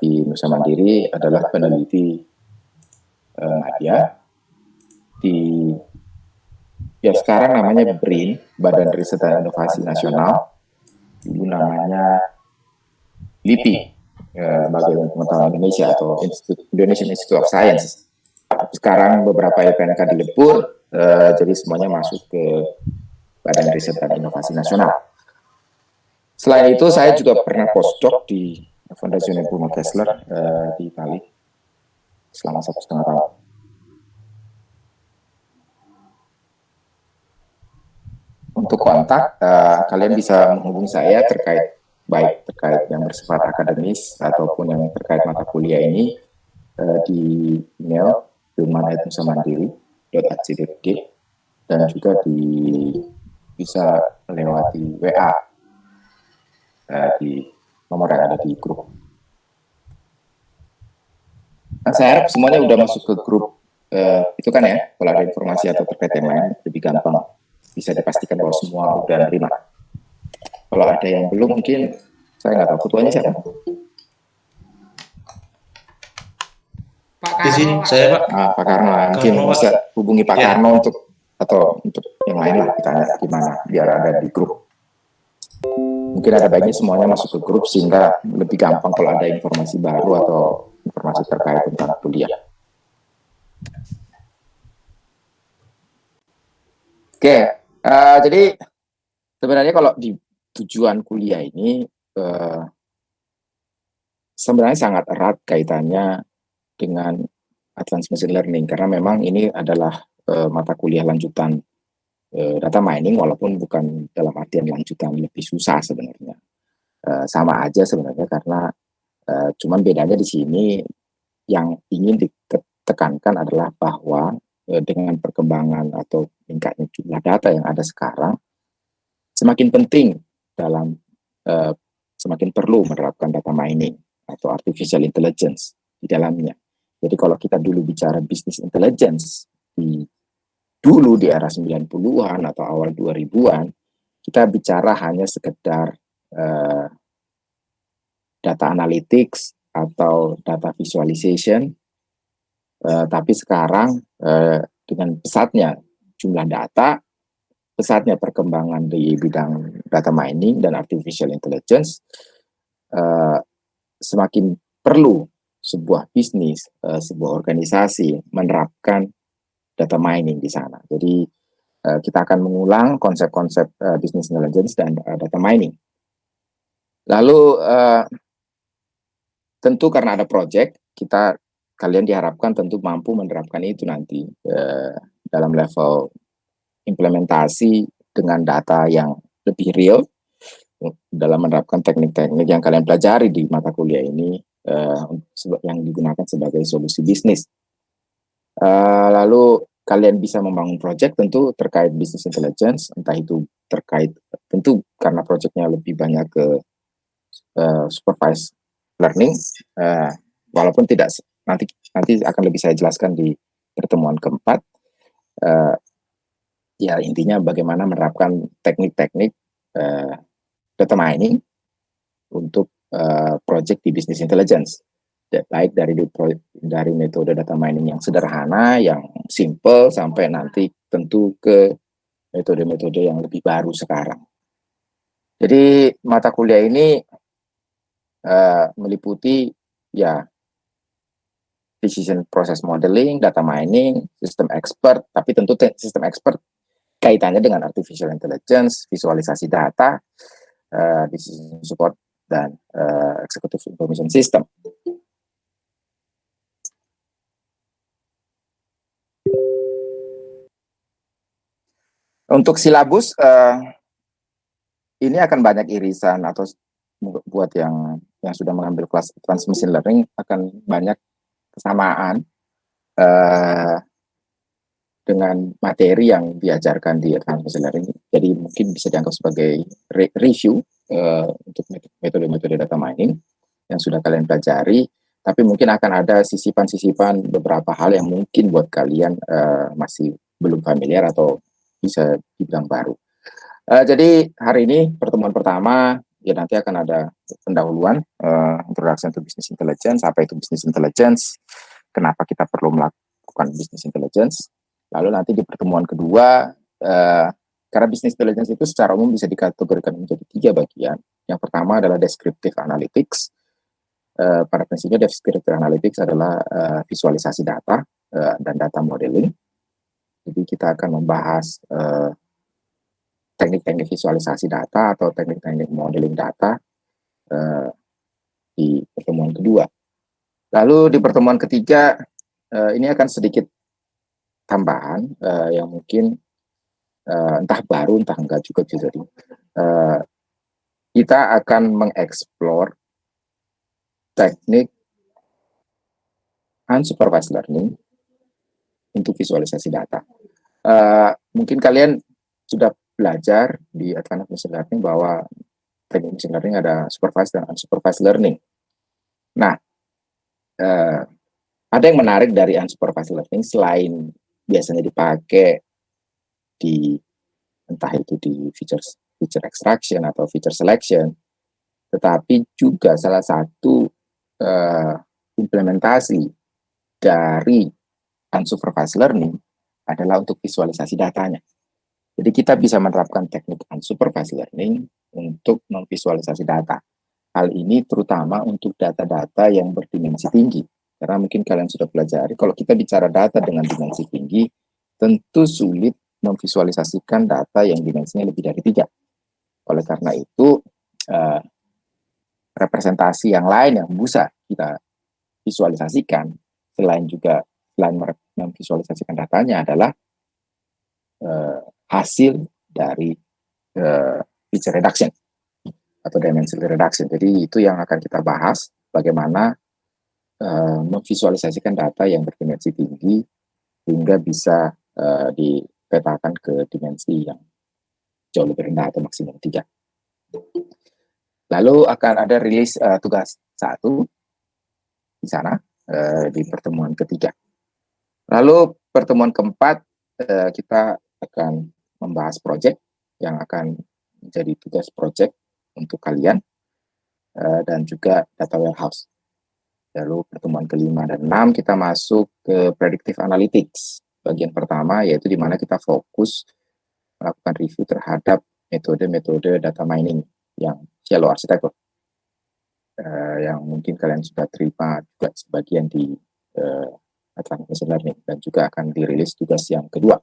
di Nusa Mandiri adalah peneliti media di sekarang namanya BRIN, Badan Riset dan Inovasi Nasional, dulu namanya LIPI, Lembaga Ilmu Pengetahuan Indonesia atau Indonesian Institute of Science. Sekarang beberapa LPNK dilebur, jadi semuanya masuk ke Badan Riset dan Inovasi Nasional. Selain itu, saya juga pernah postdoc di Fondazione Bruno Kessler di Itali selama 1,5 tahun. Untuk kontak, kalian bisa menghubungi saya terkait yang bersifat akademis ataupun yang terkait mata kuliah ini di email firman@nusamandiri.ac.id dan juga bisa melewati WA di nomor yang ada di grup. Nah, saya harap semuanya udah masuk ke grup itu kan ya, kalau ada informasi atau terkait yang lain lebih gampang, bisa dipastikan bahwa semua udah nerima. Kalau ada yang belum, mungkin saya nggak tahu ketuanya siapa. Pak Karno, di sini saya Pak. Pak Karno, mungkin bisa hubungi Pak Karno untuk yang lain lah, ditanya gimana biar ada di grup. Mungkin ada baiknya semuanya masuk ke grup sehingga lebih gampang kalau ada informasi baru atau informasi terkait tentang kuliah. Oke, jadi sebenarnya kalau di tujuan kuliah ini sebenarnya sangat erat kaitannya dengan advanced machine learning, karena memang ini adalah mata kuliah lanjutan data mining, walaupun bukan dalam artian lanjutan lebih susah sebenarnya. Sama aja sebenarnya, karena cuman bedanya di sini yang ingin ditekankan adalah bahwa dengan perkembangan atau meningkatnya jumlah data yang ada sekarang, semakin penting dalam semakin perlu menerapkan data mining atau artificial intelligence di dalamnya. Jadi kalau kita dulu bicara business intelligence dulu di era 90-an atau awal 2000-an, kita bicara hanya sekedar data analytics atau data visualization, tapi sekarang dengan pesatnya jumlah data, pesatnya perkembangan di bidang data mining dan artificial intelligence, semakin perlu sebuah bisnis, sebuah organisasi menerapkan data mining di sana. Jadi kita akan mengulang konsep-konsep business intelligence dan data mining. Lalu tentu karena ada project, kalian diharapkan tentu mampu menerapkan itu nanti dalam level implementasi dengan data yang lebih real, dalam menerapkan teknik-teknik yang kalian pelajari di mata kuliah ini yang digunakan sebagai solusi bisnis. Lalu kalian bisa membangun project tentu terkait business intelligence, entah itu terkait tentu karena projectnya lebih banyak ke supervised learning, walaupun tidak nanti akan lebih saya jelaskan di pertemuan keempat. Ya intinya bagaimana menerapkan teknik-teknik data mining untuk project di business intelligence, baik dari metode data mining yang sederhana, yang simple, sampai nanti tentu ke metode-metode yang lebih baru sekarang. Jadi mata kuliah ini meliputi ya decision process modeling, data mining, system expert, tapi tentu system expert kaitannya dengan artificial intelligence, visualisasi data, decision support, dan executive information system. Untuk silabus, ini akan banyak irisan, atau buat yang sudah mengambil kelas advanced machine learning akan banyak kesamaan dengan materi yang diajarkan di advanced machine learning. Jadi mungkin bisa dianggap sebagai review untuk metode-metode data mining yang sudah kalian pelajari, tapi mungkin akan ada sisipan-sisipan beberapa hal yang mungkin buat kalian masih belum familiar atau bisa dibilang baru. Jadi hari ini pertemuan pertama ya nanti akan ada pendahuluan, introduction to business intelligence, apa itu business intelligence, kenapa kita perlu melakukan business intelligence. Lalu nanti di pertemuan kedua, karena business intelligence itu secara umum bisa dikategorikan menjadi 3 bagian. Yang pertama adalah descriptive analytics. Pada prinsipnya descriptive analytics adalah visualisasi data dan data modeling. Jadi kita akan membahas teknik-teknik visualisasi data atau teknik-teknik modeling data di pertemuan kedua. Lalu di pertemuan ketiga, ini akan sedikit tambahan yang mungkin entah baru, entah enggak juga bisa jadi. Kita akan mengeksplor teknik unsupervised learning untuk visualisasi data. Mungkin kalian sudah belajar di advanced machine learning bahwa teknik machine learning ada supervised dan unsupervised learning. Nah, ada yang menarik dari unsupervised learning selain biasanya dipakai di entah itu di feature extraction atau feature selection, tetapi juga salah satu implementasi dari unsupervised learning adalah untuk visualisasi datanya. Jadi kita bisa menerapkan teknik unsupervised learning untuk memvisualisasi data. Hal ini terutama untuk data-data yang berdimensi tinggi. Karena mungkin kalian sudah pelajari, kalau kita bicara data dengan dimensi tinggi, tentu sulit memvisualisasikan data yang dimensinya lebih dari 3. Oleh karena itu, representasi yang lain yang bisa kita visualisasikan, selain memvisualisasikan datanya adalah hasil dari feature reduction atau dimensional reduction. Jadi itu yang akan kita bahas, bagaimana memvisualisasikan data yang berdimensi tinggi hingga bisa dipetakan ke dimensi yang jauh lebih rendah atau maksimum 3. Lalu akan ada rilis tugas 1 di sana di pertemuan ketiga. Lalu pertemuan keempat kita akan membahas project yang akan menjadi tugas project untuk kalian dan juga data warehouse. Lalu pertemuan kelima dan 6 kita masuk ke predictive analytics. Bagian pertama yaitu di mana kita fokus melakukan review terhadap metode-metode data mining yang shallow architecture. Yang mungkin kalian sudah terima juga sebagian di advanced machine learning dan juga akan dirilis tugas yang kedua.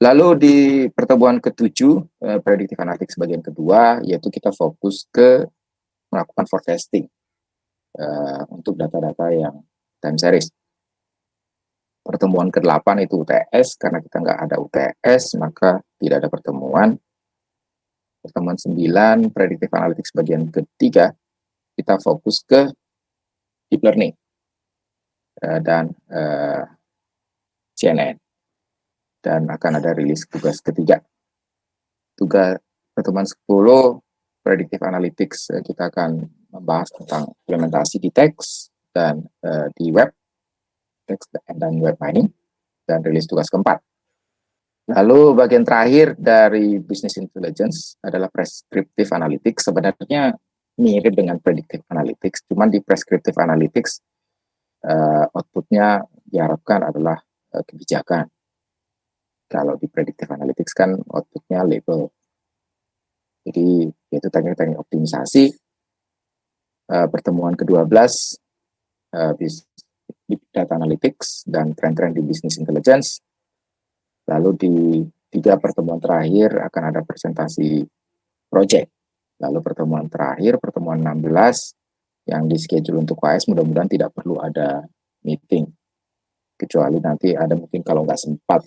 Lalu di pertemuan ke-7 predictive analytics bagian kedua yaitu kita fokus ke melakukan forecasting untuk data-data yang time series. Pertemuan ke-8 itu UTS, karena kita nggak ada UTS maka tidak ada pertemuan. Pertemuan 9 predictive analytics bagian ketiga kita fokus ke deep learning dan CNN, dan akan ada rilis tugas ketiga. Tugas pertemuan 10 predictive analytics kita akan membahas tentang implementasi di teks dan di web, teks dan web mining, dan rilis tugas keempat. Lalu bagian terakhir dari business intelligence adalah prescriptive analytics. Sebenarnya mirip dengan predictive analytics, cuman di prescriptive analytics outputnya diharapkan adalah kebijakan. Kalau di predictive analytics kan outputnya label. Jadi yaitu teknik-teknik optimisasi. Pertemuan ke-12 big data analytics dan tren-tren di business intelligence. Lalu di 3 pertemuan terakhir akan ada presentasi project. Lalu pertemuan terakhir, pertemuan 16 yang di schedule untuk KS, mudah-mudahan tidak perlu ada meeting. Kecuali nanti ada mungkin kalau nggak sempat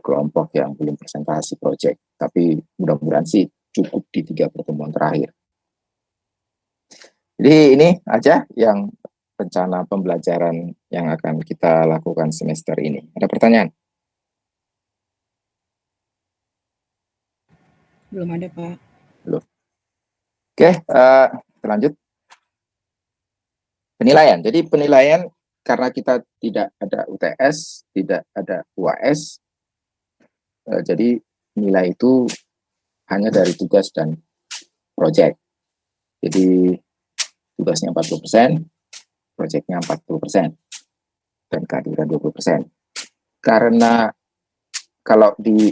kelompok yang belum presentasi project. Tapi mudah-mudahan sih cukup di 3 pertemuan terakhir. Jadi ini aja yang rencana pembelajaran yang akan kita lakukan semester ini. Ada pertanyaan? Belum ada, Pak. Belum. Oke, lanjut. Penilaian. Jadi penilaian karena kita tidak ada UTS, tidak ada UAS, jadi nilai itu hanya dari tugas dan project. Jadi tugasnya 40%, projectnya 40%, dan kehadiran 20%. Karena kalau di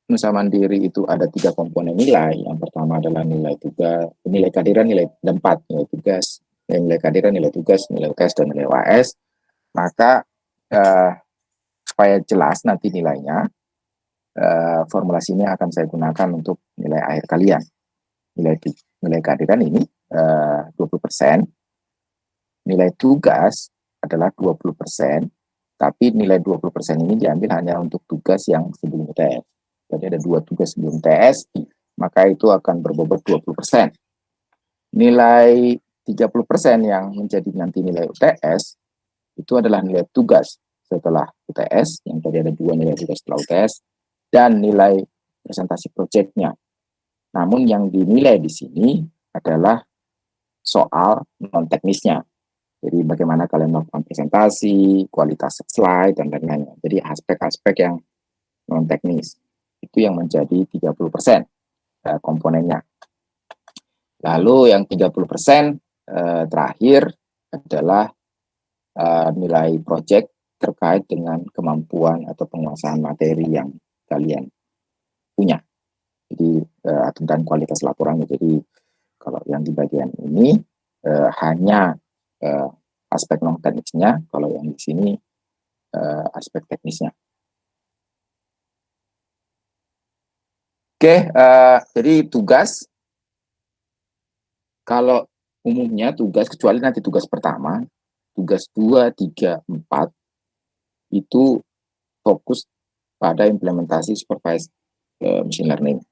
Nusa Mandiri itu ada 3 komponen nilai. Yang pertama adalah nilai tugas, nilai kehadiran, nilai 4, nilai tugas, nilai kehadiran, nilai tugas, nilai UTS, dan nilai UAS. Maka supaya jelas nanti nilainya, formulasi ini akan saya gunakan untuk nilai akhir kalian. Nilai kehadiran ini 20%, nilai tugas adalah 20%, tapi nilai 20% ini diambil hanya untuk tugas yang sebelum UTS. Jadi ada 2 tugas sebelum UTS, maka itu akan berbobot 20%. Nilai 30% yang menjadi nanti nilai UTS, itu adalah nilai tugas setelah UTS, yang tadi ada 2 nilai tugas setelah UTS, dan nilai presentasi proyeknya. Namun yang dinilai di sini adalah soal non-teknisnya. Jadi bagaimana kalian melakukan presentasi, kualitas slide, dan lain-lainnya. Jadi aspek-aspek yang non-teknis. Itu yang menjadi 30% komponennya. Lalu yang 30% terakhir adalah nilai project terkait dengan kemampuan atau penguasaan materi yang kalian punya. Jadi dan kualitas laporannya. Jadi kalau yang di bagian ini hanya aspek non teknisnya, kalau yang di sini aspek teknisnya. Oke, jadi tugas, kalau umumnya tugas, kecuali nanti tugas pertama, tugas 2, 3, 4, itu fokus pada implementasi supervised machine learning.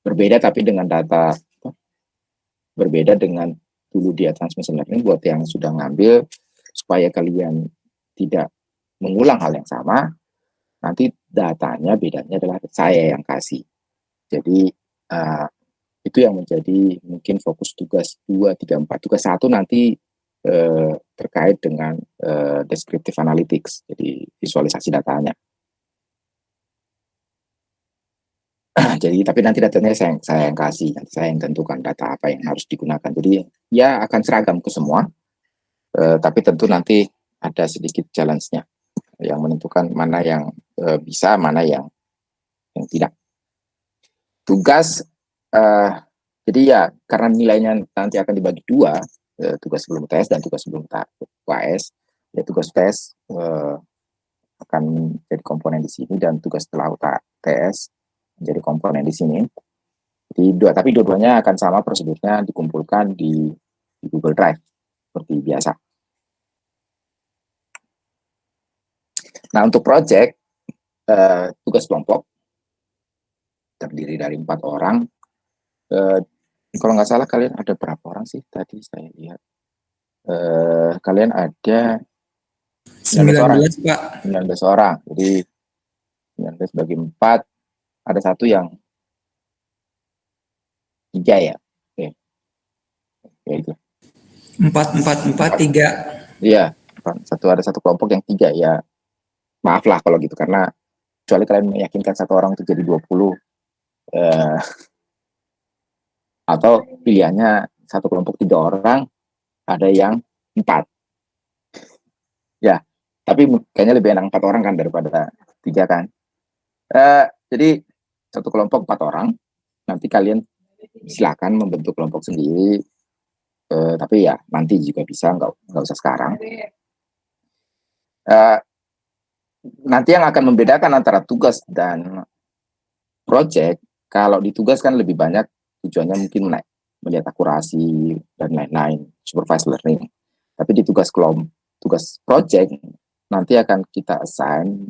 Berbeda tapi dengan data, berbeda dengan dulu di advanced machine learning. Buat yang sudah ngambil, supaya kalian tidak mengulang hal yang sama, nanti datanya bedanya adalah saya yang kasih. Jadi itu yang menjadi mungkin fokus tugas 2, 3, 4. Tugas 1 nanti terkait dengan descriptive analytics, jadi visualisasi datanya. Jadi tapi nanti datanya saya yang kasih, nanti saya yang tentukan data apa yang harus digunakan. Jadi ya akan seragam ke semua, tapi tentu nanti ada sedikit challenge-nya yang menentukan mana yang bisa, mana yang tidak. Tugas, jadi ya karena nilainya nanti akan dibagi 2, tugas sebelum UTS dan tugas sebelum UAS. Ya tugas UTS akan jadi komponen di sini, dan tugas setelah UTS menjadi komponen di sini. Tapi dua-duanya akan sama prosedurnya, dikumpulkan di Google Drive seperti biasa. Nah, untuk project, tugas kelompok terdiri dari 4 orang. Kalau nggak salah kalian ada berapa orang sih tadi saya lihat? Kalian ada 19 orang. Pak. 19 orang. Jadi 19 bagi 4, ada satu yang 3 ya. Oke. Ya itu. 4, 3. Iya, ada satu kelompok yang 3 ya. Maaf lah kalau gitu, karena kecuali kalian meyakinkan satu orang untuk jadi 20, atau pilihannya satu kelompok 3 orang, ada yang 4. Ya, tapi kayaknya lebih enak 4 orang kan daripada 3 kan. Jadi satu kelompok 4 orang, nanti kalian silakan membentuk kelompok sendiri, tapi ya nanti juga bisa, nggak usah sekarang. Nanti yang akan membedakan antara tugas dan project, kalau di tugas kan lebih banyak tujuannya mungkin melihat akurasi dan lain-lain, supervised learning. Tapi di tugas project nanti akan kita assign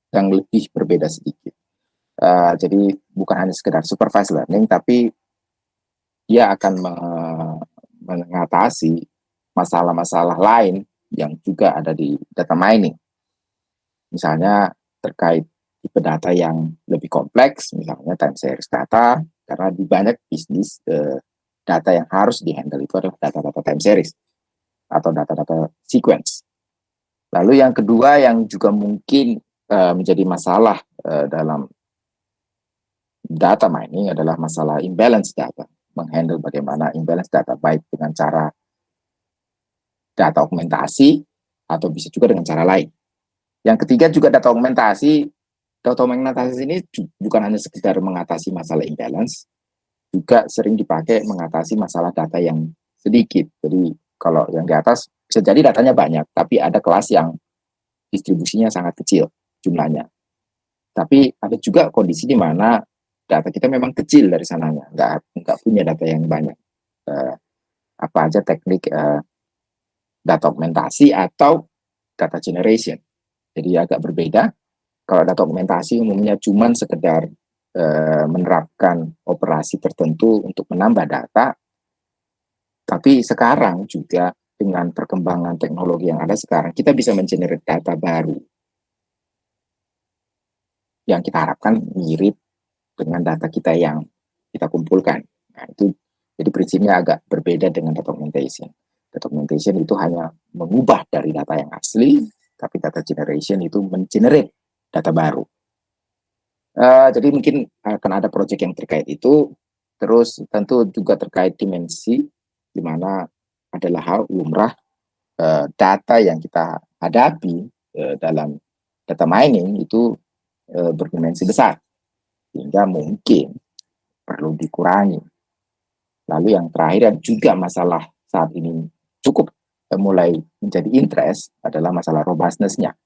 yang lebih berbeda sedikit. Jadi bukan hanya sekedar supervised learning, tapi dia akan mengatasi masalah-masalah lain yang juga ada di data mining. Misalnya terkait tipe data yang lebih kompleks, misalnya time series data, karena di banyak bisnis data yang harus dihandle itu adalah data-data time series atau data-data sequence. Lalu yang kedua yang juga mungkin menjadi masalah dalam data mining adalah masalah imbalance data, menghandle bagaimana imbalance data baik dengan cara data augmentasi atau bisa juga dengan cara lain. Yang ketiga juga data augmentasi. Data augmentasi ini bukan hanya sekedar mengatasi masalah imbalance, juga sering dipakai mengatasi masalah data yang sedikit. Jadi kalau yang di atas bisa jadi datanya banyak, tapi ada kelas yang distribusinya sangat kecil jumlahnya. Tapi ada juga kondisi di mana data kita memang kecil dari sananya, nggak punya data yang banyak. Apa aja teknik data augmentasi atau data generation. Jadi agak berbeda. Kalau data augmentasi umumnya cuma sekedar menerapkan operasi tertentu untuk menambah data, tapi sekarang juga dengan perkembangan teknologi yang ada sekarang, kita bisa mengenerate data baru yang kita harapkan mirip dengan data kita yang kita kumpulkan. Nah, itu jadi prinsipnya agak berbeda dengan data augmentation. Data augmentation itu hanya mengubah dari data yang asli, tapi data generation itu mengenerate data baru. Jadi mungkin akan ada proyek yang terkait itu, terus tentu juga terkait dimensi, di mana adalah hal lumrah data yang kita hadapi dalam data mining itu berdimensi besar, sehingga mungkin perlu dikurangi. Lalu yang terakhir yang juga masalah saat ini cukup mulai menjadi interest adalah masalah robustness-nya.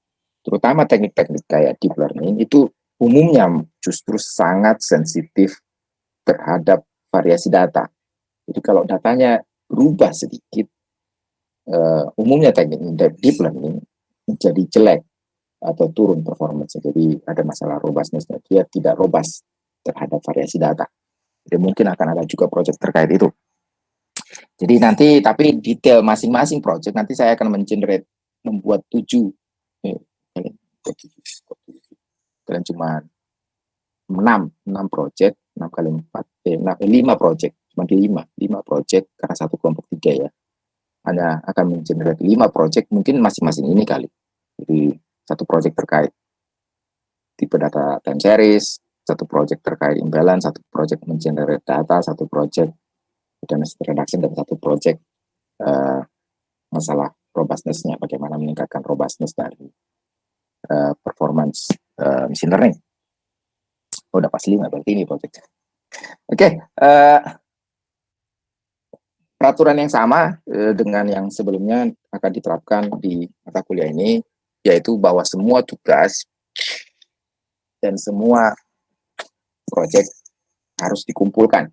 Terutama teknik-teknik kayak deep learning itu umumnya justru sangat sensitif terhadap variasi data. Jadi kalau datanya berubah sedikit, umumnya teknik deep learning menjadi jelek atau turun performance. Jadi ada masalah robustness-nya. Dia tidak robust terhadap variasi data. Jadi mungkin akan ada juga proyek terkait itu. Jadi nanti tapi detail masing-masing proyek nanti saya akan membuat 7 kalian cuma 6 proyek, 6 kali 4 5 proyek, cuma di 5 proyek karena satu kelompok 3 ya. Hanya akan mengenerate 5 proyek mungkin masing-masing ini kali. Jadi satu proyek terkait tipe data time series, satu proyek terkait imbalance, satu proyek mengenerate data, satu proyek dynamic reduction, dan satu proyek masalah robustness-nya, bagaimana meningkatkan robustness dari performance machine learning. Udah pas 5 berarti ini proyeknya. Oke, peraturan yang sama dengan yang sebelumnya akan diterapkan di mata kuliah ini, yaitu bahwa semua tugas dan semua proyek harus dikumpulkan.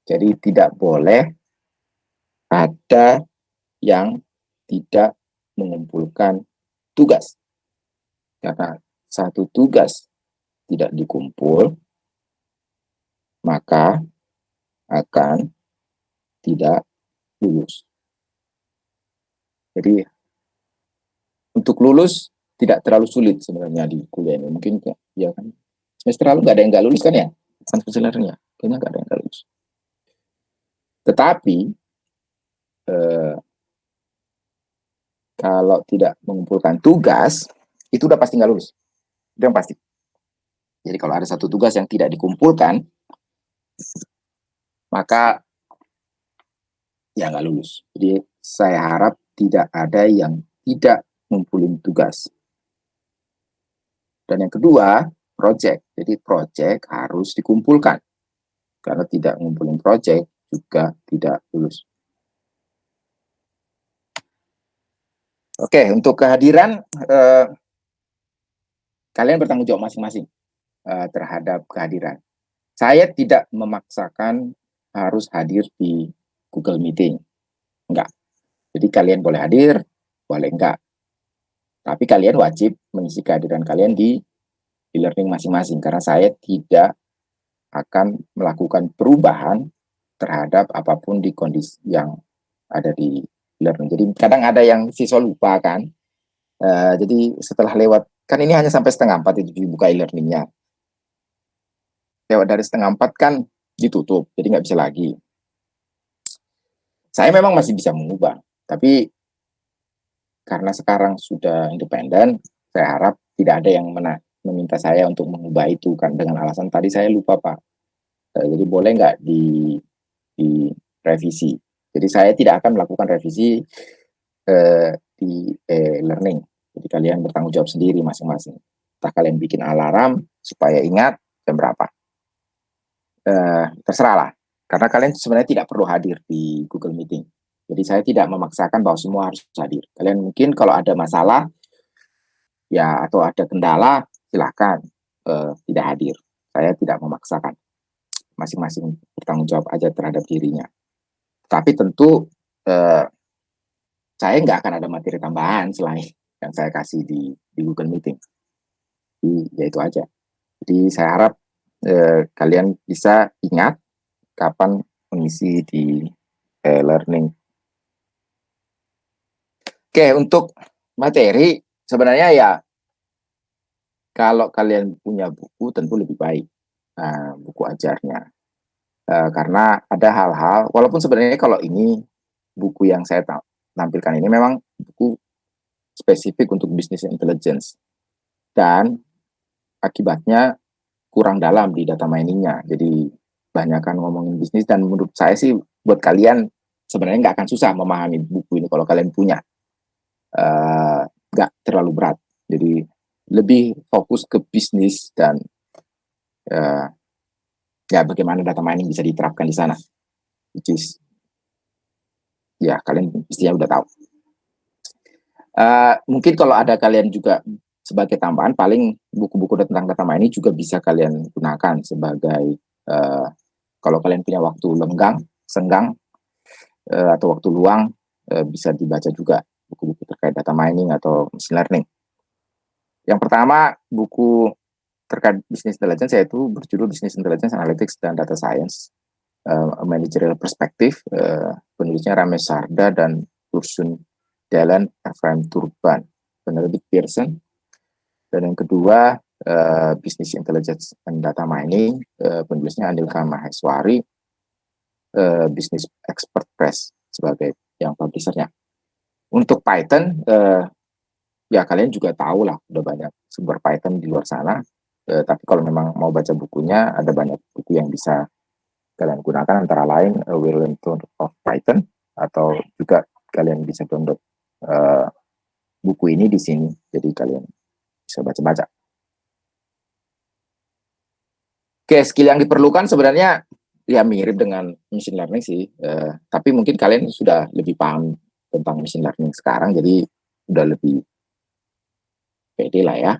Jadi tidak boleh ada yang tidak mengumpulkan tugas. Karena satu tugas tidak dikumpul, maka akan tidak lulus. Jadi untuk lulus tidak terlalu sulit sebenarnya di kuliah ini. Mungkin ya kan semester lalu nggak ada yang nggak lulus kan ya, transfernya kayaknya nggak ada yang nggak lulus. Tetapi kalau tidak mengumpulkan tugas itu udah pasti nggak lulus, itu yang pasti. Jadi kalau ada satu tugas yang tidak dikumpulkan, maka ya nggak lulus. Jadi saya harap tidak ada yang tidak ngumpulin tugas. Dan yang kedua, project. Jadi project harus dikumpulkan. Karena tidak ngumpulin project juga tidak lulus. Oke, untuk kehadiran kalian bertanggung jawab masing-masing terhadap kehadiran. Saya tidak memaksakan harus hadir di Google Meeting. Enggak. Jadi kalian boleh hadir, boleh enggak. Tapi kalian wajib mengisi kehadiran kalian di e-learning masing-masing. Karena saya tidak akan melakukan perubahan terhadap apapun di kondisi yang ada di e-learning. Jadi kadang ada yang siswa lupa kan. Jadi setelah lewat, kan ini hanya sampai 3:30 itu dibuka e-learningnya. Lewat dari 3:30 kan ditutup, jadi nggak bisa lagi. Saya memang masih bisa mengubah, tapi karena sekarang sudah independen, saya harap tidak ada yang meminta saya untuk mengubah itu kan dengan alasan tadi saya lupa Pak. Jadi boleh nggak direvisi. Jadi saya tidak akan melakukan revisi di learning. Jadi kalian bertanggung jawab sendiri masing-masing. Entah kalian bikin alarm supaya ingat jam berapa. Terserah lah. Karena kalian sebenarnya tidak perlu hadir di Google Meeting. Jadi saya tidak memaksakan bahwa semua harus hadir. Kalian mungkin kalau ada masalah ya atau ada kendala silakan tidak hadir. Saya tidak memaksakan. Masing-masing bertanggung jawab aja terhadap dirinya. Tapi tentu saya nggak akan ada materi tambahan selain yang saya kasih di Google Meeting. Jadi, ya itu aja. Jadi saya harap kalian bisa ingat kapan mengisi di learning. Oke, untuk materi sebenarnya ya kalau kalian punya buku tentu lebih baik buku ajarnya. Karena ada hal-hal, walaupun sebenarnya kalau ini buku yang saya tampilkan ini memang buku spesifik untuk business intelligence dan akibatnya kurang dalam di data miningnya. Jadi banyakkan ngomongin bisnis dan menurut saya sih buat kalian sebenarnya nggak akan susah memahami buku ini kalau kalian punya. Nggak terlalu berat. Jadi lebih fokus ke bisnis dan ya bagaimana data mining bisa diterapkan di sana. Which is ya kalian pastinya udah tahu. Mungkin kalau ada kalian juga sebagai tambahan, paling buku-buku tentang data mining juga bisa kalian gunakan sebagai kalau kalian punya waktu senggang atau waktu luang bisa dibaca juga buku-buku terkait data mining atau machine learning. Yang pertama buku terkait business intelligence yaitu berjudul Business Intelligence Analytics dan Data Science, a Managerial Perspective, penulisnya Ramesh Sarda dan Ursun Dalan Ephraim Turban, penerbit Pearson. Dan yang kedua Business Intelligence and Data Mining, penulisnya Anilka Maheswari, Business Expert Press sebagai yang publishernya. Untuk Python, ya kalian juga tahu lah, udah banyak sumber Python di luar sana. Tapi kalau memang mau baca bukunya, ada banyak buku yang bisa kalian gunakan, antara lain Will Learn of Python, atau juga kalian bisa download buku ini di sini, jadi kalian bisa baca-baca. Oke, skill yang diperlukan sebenarnya ya mirip dengan machine learning sih, tapi mungkin kalian sudah lebih paham tentang machine learning sekarang, jadi udah lebih pede lah ya.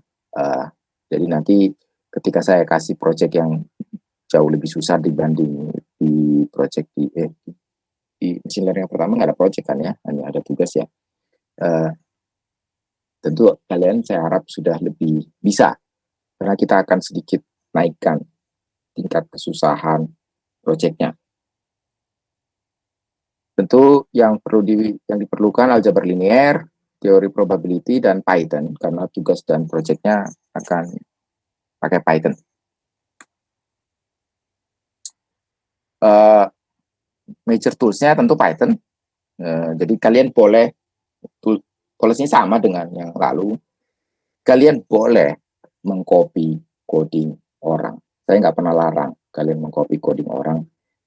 Jadi nanti ketika saya kasih project yang jauh lebih susah dibanding di project di machine learning yang pertama nggak ada project kan ya, hanya ada tugas ya. Tentu kalian saya harap sudah lebih bisa, karena kita akan sedikit naikkan tingkat kesusahan projectnya. Tentu yang diperlukan aljabar linear, teori probability, dan Python, karena tugas dan projectnya akan pakai Python. Major toolsnya tentu Python. Jadi kalian boleh, toolsnya sama dengan yang lalu. Kalian boleh mengcopy coding orang. Saya nggak pernah larang kalian mengcopy coding orang,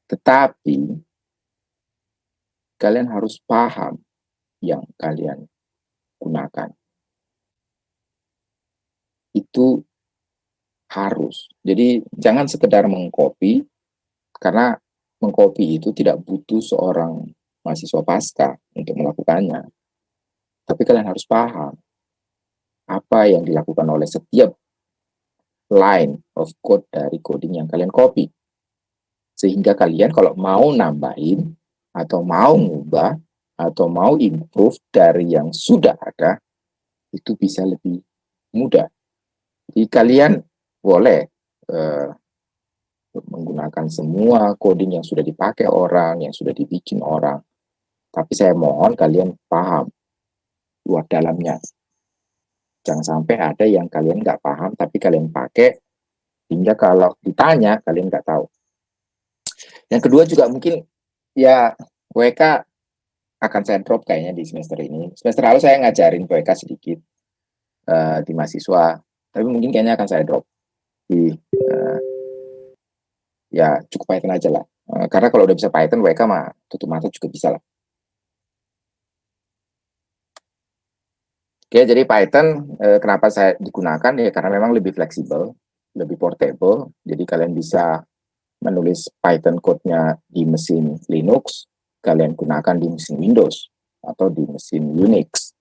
tetapi kalian harus paham yang kalian gunakan. Itu harus. Jadi jangan sekedar mengcopy, karena mengcopy itu tidak butuh seorang mahasiswa pasca untuk melakukannya. Tapi kalian harus paham apa yang dilakukan oleh setiap line of code dari coding yang kalian copy. Sehingga kalian kalau mau nambahin, atau mau ngubah, atau mau improve dari yang sudah ada, itu bisa lebih mudah. Jadi kalian boleh menggunakan semua coding yang sudah dipakai orang, yang sudah dibikin orang. Tapi saya mohon kalian paham luar dalamnya. Jangan sampai ada yang kalian nggak paham, tapi kalian pakai, hingga kalau ditanya, kalian nggak tahu. Yang kedua juga mungkin, ya WK akan saya drop kayaknya di semester ini. Semester lalu saya ngajarin WK sedikit di mahasiswa. tapi mungkin kayaknya akan saya drop di ya cukup Python aja lah. Karena kalau udah bisa Python, WK mah tutup mata juga bisa lah. Oke, jadi Python kenapa saya digunakan ya karena memang lebih fleksibel, lebih portable. Jadi kalian bisa menulis Python code-nya di mesin Linux, kalian gunakan di mesin Windows atau di mesin Unix.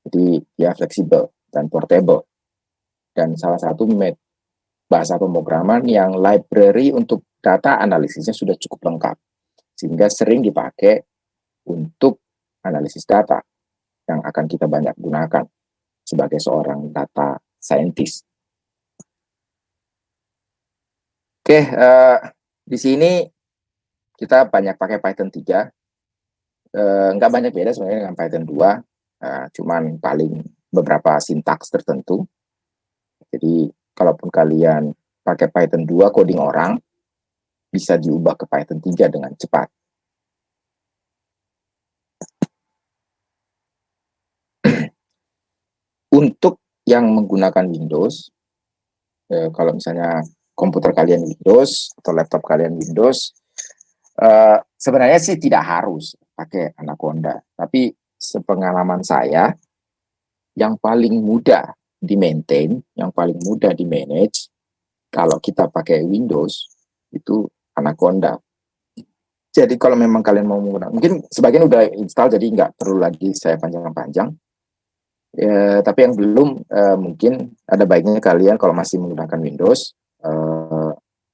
Jadi ya fleksibel dan portable. Dan salah satu bahasa pemrograman yang library untuk data analisisnya sudah cukup lengkap, sehingga sering dipakai untuk analisis data yang akan kita banyak gunakan sebagai seorang data scientist. Oke, di sini kita banyak pakai Python 3. Nggak banyak beda sebenarnya dengan Python 2, cuman paling beberapa sintaks tertentu. Jadi, kalaupun kalian pakai Python 2 coding orang, bisa diubah ke Python 3 dengan cepat. Untuk yang menggunakan Windows, kalau misalnya komputer kalian Windows atau laptop kalian Windows, sebenarnya sih tidak harus pakai Anaconda. Tapi sepengalaman saya, yang paling mudah di-maintain, yang paling mudah di-manage, kalau kita pakai Windows, itu Anaconda. Jadi kalau memang kalian mau menggunakan, mungkin sebagian udah install, jadi nggak perlu lagi saya panjang-panjang. Tapi yang belum, mungkin ada baiknya kalian kalau masih menggunakan Windows,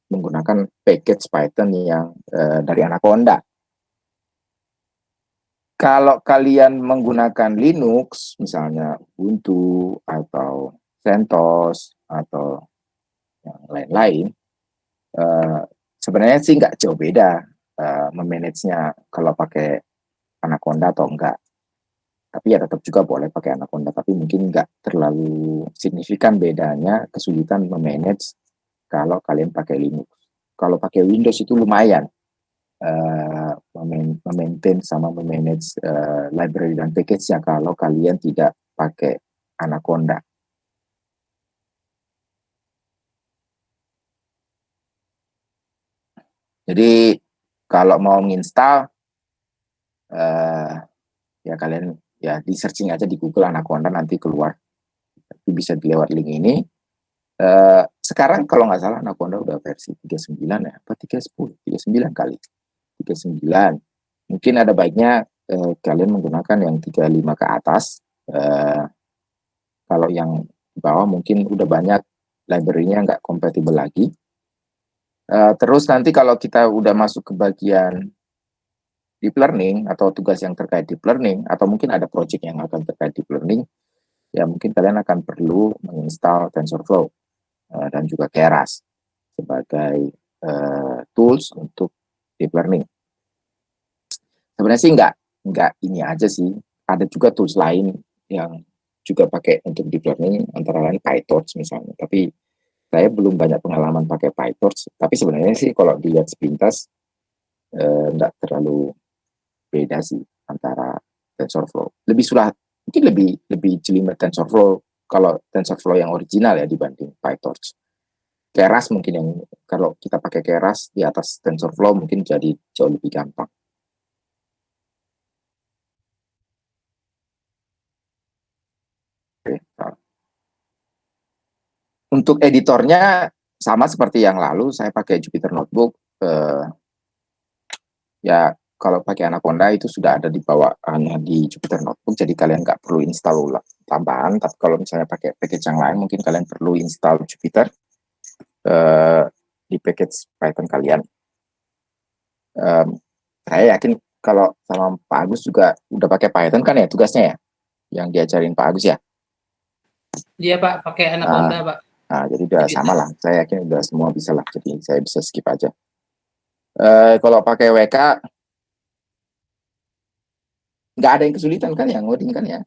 menggunakan package Python yang dari Anaconda. Kalau kalian menggunakan Linux, misalnya Ubuntu atau CentOS atau yang lain-lain, sebenarnya sih nggak jauh beda memanagenya kalau pakai Anaconda atau enggak. Tapi ya tetap juga boleh pakai Anaconda, tapi mungkin nggak terlalu signifikan bedanya kesulitan memanage kalau kalian pakai Linux. Kalau pakai Windows itu lumayan memaintain sama memanage library dan package-nya kalau kalian tidak pakai Anaconda. Jadi kalau mau menginstal, ya kalian ya di searching aja di Google Anaconda, nanti keluar. Tapi bisa dilewat link ini. Sekarang kalau nggak salah Anaconda udah versi 39 ya, apa 310, 39 kali. 39. Mungkin ada baiknya kalian menggunakan yang 35 ke atas. Kalau yang di bawah mungkin udah banyak library-nya nggak kompatibel lagi. Terus nanti kalau kita udah masuk ke bagian deep learning atau tugas yang terkait deep learning, atau mungkin ada project yang akan terkait deep learning, ya mungkin kalian akan perlu menginstal TensorFlow dan juga Keras sebagai tools untuk deep learning. Sebenarnya sih nggak ini aja sih, ada juga tools lain yang juga pakai untuk deep learning, antara lain PyTorch misalnya. Tapi saya belum banyak pengalaman pakai PyTorch, tapi sebenarnya sih kalau dilihat sepintas nggak terlalu beda sih antara TensorFlow. Mungkin lebih jelimet TensorFlow kalau TensorFlow yang original ya dibanding PyTorch. Keras mungkin yang kalau kita pakai Keras di atas TensorFlow mungkin jadi jauh lebih gampang. Oke. Untuk editornya sama seperti yang lalu, saya pakai Jupyter Notebook. Ya kalau pakai Anaconda itu sudah ada di bawaannya di Jupyter Notebook, jadi kalian nggak perlu install ulang tambahan. Tapi kalau misalnya pakai package yang lain, mungkin kalian perlu install Jupyter di package Python kalian. Saya yakin kalau sama Pak Agus juga udah pakai Python kan ya tugasnya ya, yang diajarin Pak Agus ya. Iya Pak, pakai Anaconda Pak. Nah, jadi udah sama lah. Saya yakin udah semua bisa lah. Jadi saya bisa skip aja. Kalau pakai WK nggak ada yang kesulitan kan ya, ngoding kan ya.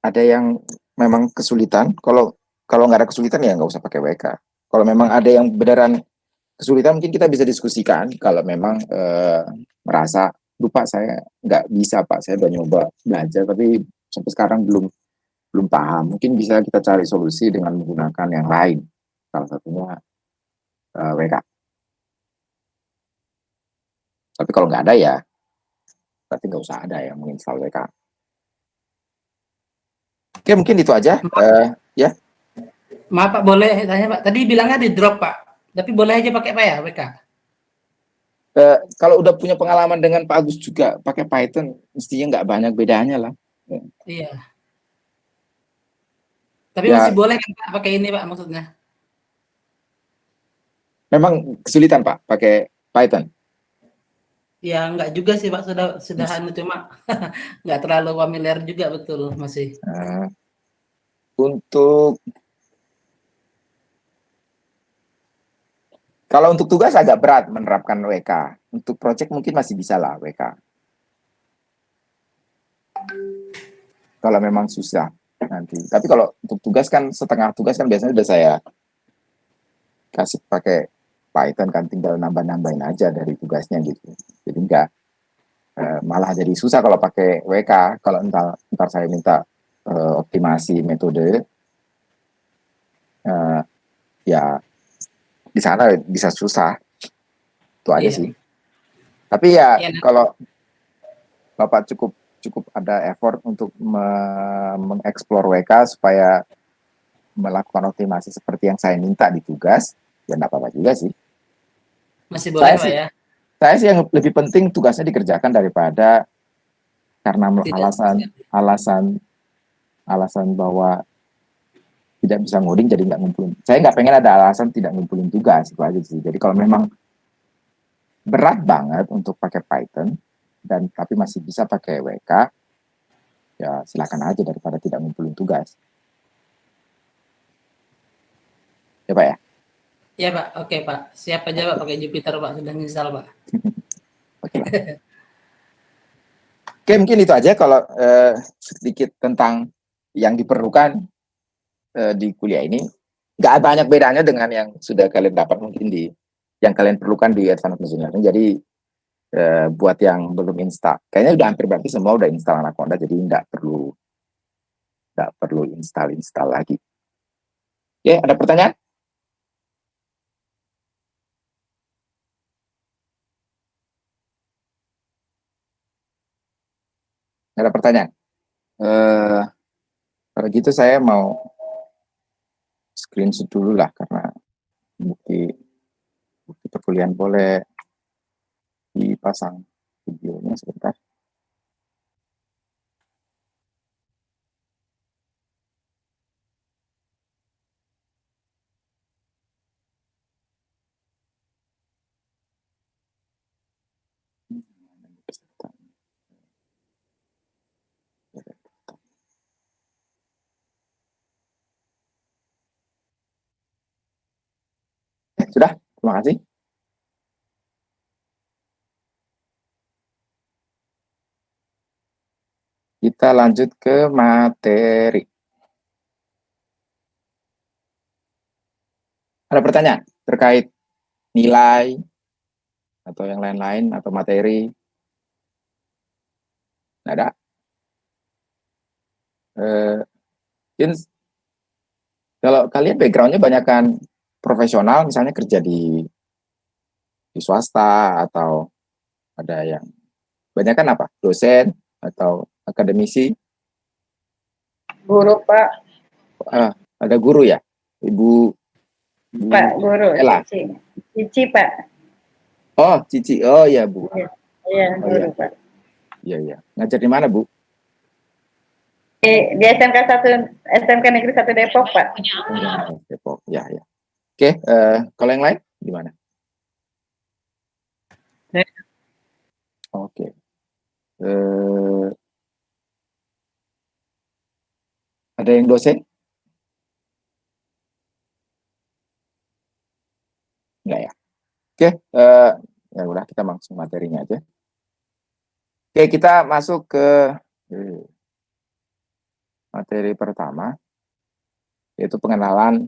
Ada yang memang kesulitan. Kalau nggak ada kesulitan ya nggak usah pakai WK. Kalau memang ada yang beneran kesulitan, mungkin kita bisa diskusikan. Kalau memang merasa lupa saya nggak bisa Pak. Saya udah nyoba belajar tapi sampai sekarang belum paham. Mungkin bisa kita cari solusi dengan menggunakan yang lain. Salah satunya WK. Tapi kalau nggak ada ya berarti nggak usah ada yang menginstal WK. Oke, mungkin itu aja. Ya. Maaf Pak, boleh tanya Pak? Tadi bilangnya di drop Pak, tapi boleh aja pakai apa ya WK? Kalau udah punya pengalaman dengan Pak Agus juga pakai Python, mestinya nggak banyak bedanya lah. Iya. Tapi Ya, masih boleh kan Pak pakai ini Pak maksudnya? memang kesulitan Pak pakai Python. Ya nggak juga sih Pak, sudah cuma nggak terlalu familiar juga betul masih. Untuk kalau untuk tugas agak berat menerapkan WK. Untuk project mungkin masih bisa lah WK. Kalau memang susah nanti. Tapi kalau untuk tugas kan setengah tugas kan biasanya udah saya kasih pakai Python kan, tinggal nambah-nambahin aja dari tugasnya gitu. Jadi enggak malah jadi susah kalau pakai WK. Kalau ntar saya minta optimasi metode, ya di sana bisa susah. Itu aja sih. Tapi ya kalau Bapak cukup ada effort untuk mengeksplor WK supaya melakukan optimasi seperti yang saya minta di tugas, ya enggak apa-apa juga sih. Masih boleh Pak ya? Saya sih yang lebih penting tugasnya dikerjakan daripada karena alasan bahwa tidak bisa ngoding jadi nggak ngumpulin. Saya nggak pengen ada alasan tidak ngumpulin tugas, itu aja sih. Jadi kalau memang berat banget untuk pakai Python dan tapi masih bisa pakai WK, ya silakan aja daripada tidak ngumpulin tugas. Ya Pak ya? Ya Pak, oke Pak. Siap aja Pak pakai Jupyter Pak, sudah install Pak. Oke. Oke, mungkin itu aja kalau sedikit tentang yang diperlukan di kuliah ini. Nggak banyak bedanya dengan yang sudah kalian dapat mungkin yang kalian perlukan di Advanced Machine Learning. Jadi buat yang belum install, kayaknya udah hampir berarti semua udah install Anaconda, jadi nggak perlu install lagi. Oke, ada pertanyaan? Ada pertanyaan? Kalau gitu saya mau screenshot dulu lah karena bukti perkuliahan boleh dipasang videonya sebentar. Sudah, terima kasih. Kita lanjut ke materi. Ada pertanyaan terkait nilai atau yang lain-lain atau materi? Nggak ada. Kalau kalian backgroundnya banyak kan profesional, misalnya kerja di swasta atau ada yang banyak kan apa? Dosen atau akademisi? Guru Pak. Ada guru ya? Ibu Pak guru, Ella. Cici Pak. Oh, Cici. Oh ya Bu. Iya, guru Pak. Iya. Ngajar di mana Bu? Di SMK Negeri 1 Depok Pak. Depok, ya. Oke, kalau yang lain gimana? Oke. Ada yang dosen? Enggak ya? Oke, ya udah kita langsung materinya aja. Oke, kita masuk ke materi pertama, yaitu pengenalan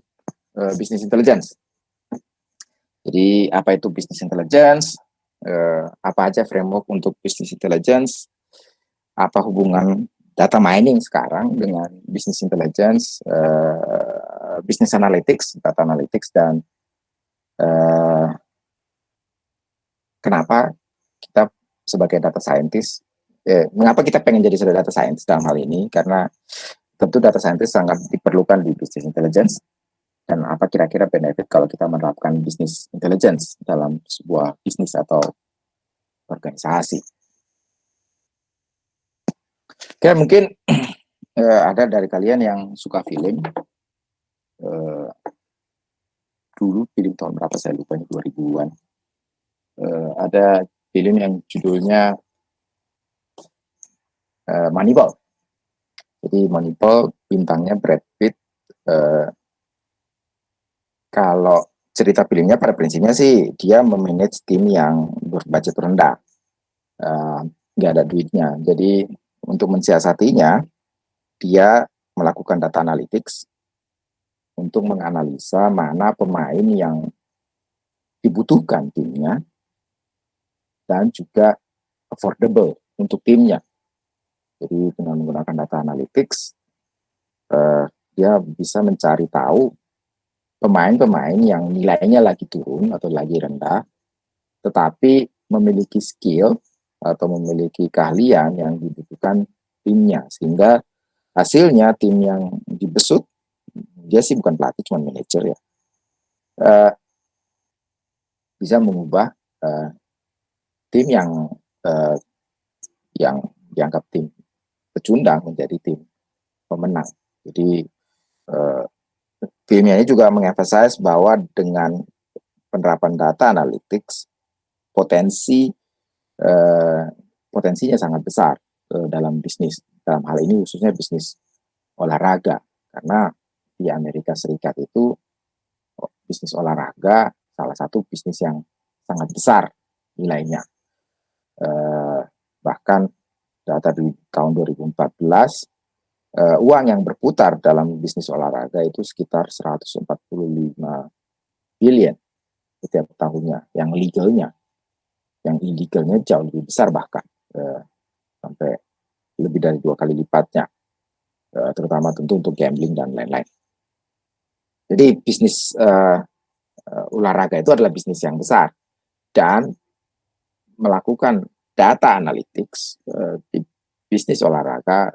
business intelligence. Jadi apa itu business intelligence? apa aja framework untuk business intelligence, apa hubungan data mining sekarang dengan business intelligence, business analytics, data analytics, dan kenapa kita sebagai data scientist, mengapa kita pengen jadi data scientist dalam hal ini, karena tentu data scientist sangat diperlukan di business intelligence, dan apa kira-kira benefit kalau kita menerapkan business intelligence dalam sebuah bisnis atau organisasi. Oke, mungkin ada dari kalian yang suka film, dulu film tahun berapa saya lupa, 2000-an. Ada film yang judulnya Moneyball. Jadi Moneyball bintangnya Brad Pitt. Kalau cerita filmnya pada prinsipnya sih dia memanage tim yang berbudget rendah, nggak ada duitnya. Jadi untuk mensiasatinya dia melakukan data analytics untuk menganalisa mana pemain yang dibutuhkan timnya dan juga affordable untuk timnya. Jadi dengan menggunakan data analytics, dia bisa mencari tahu pemain-pemain yang nilainya lagi turun atau lagi rendah, tetapi memiliki skill atau memiliki keahlian yang dibutuhkan timnya. Sehingga hasilnya tim yang dibesut, dia sih bukan pelatih, cuma manajer ya, bisa mengubah tim yang dianggap tim pecundang menjadi tim pemenang. Jadi filmnya ini juga mengemphasize bahwa dengan penerapan data analytics potensinya sangat besar dalam bisnis. Dalam hal ini khususnya bisnis olahraga, karena di Amerika Serikat itu bisnis olahraga salah satu bisnis yang sangat besar nilainya. Bahkan data di tahun 2014, uang yang berputar dalam bisnis olahraga itu sekitar 145 billion setiap tahunnya, yang legalnya. Yang illegalnya jauh lebih besar, bahkan sampai lebih dari 2 kali lipatnya, terutama tentu untuk gambling dan lain-lain. Jadi bisnis olahraga itu adalah bisnis yang besar, dan melakukan data analytics di bisnis olahraga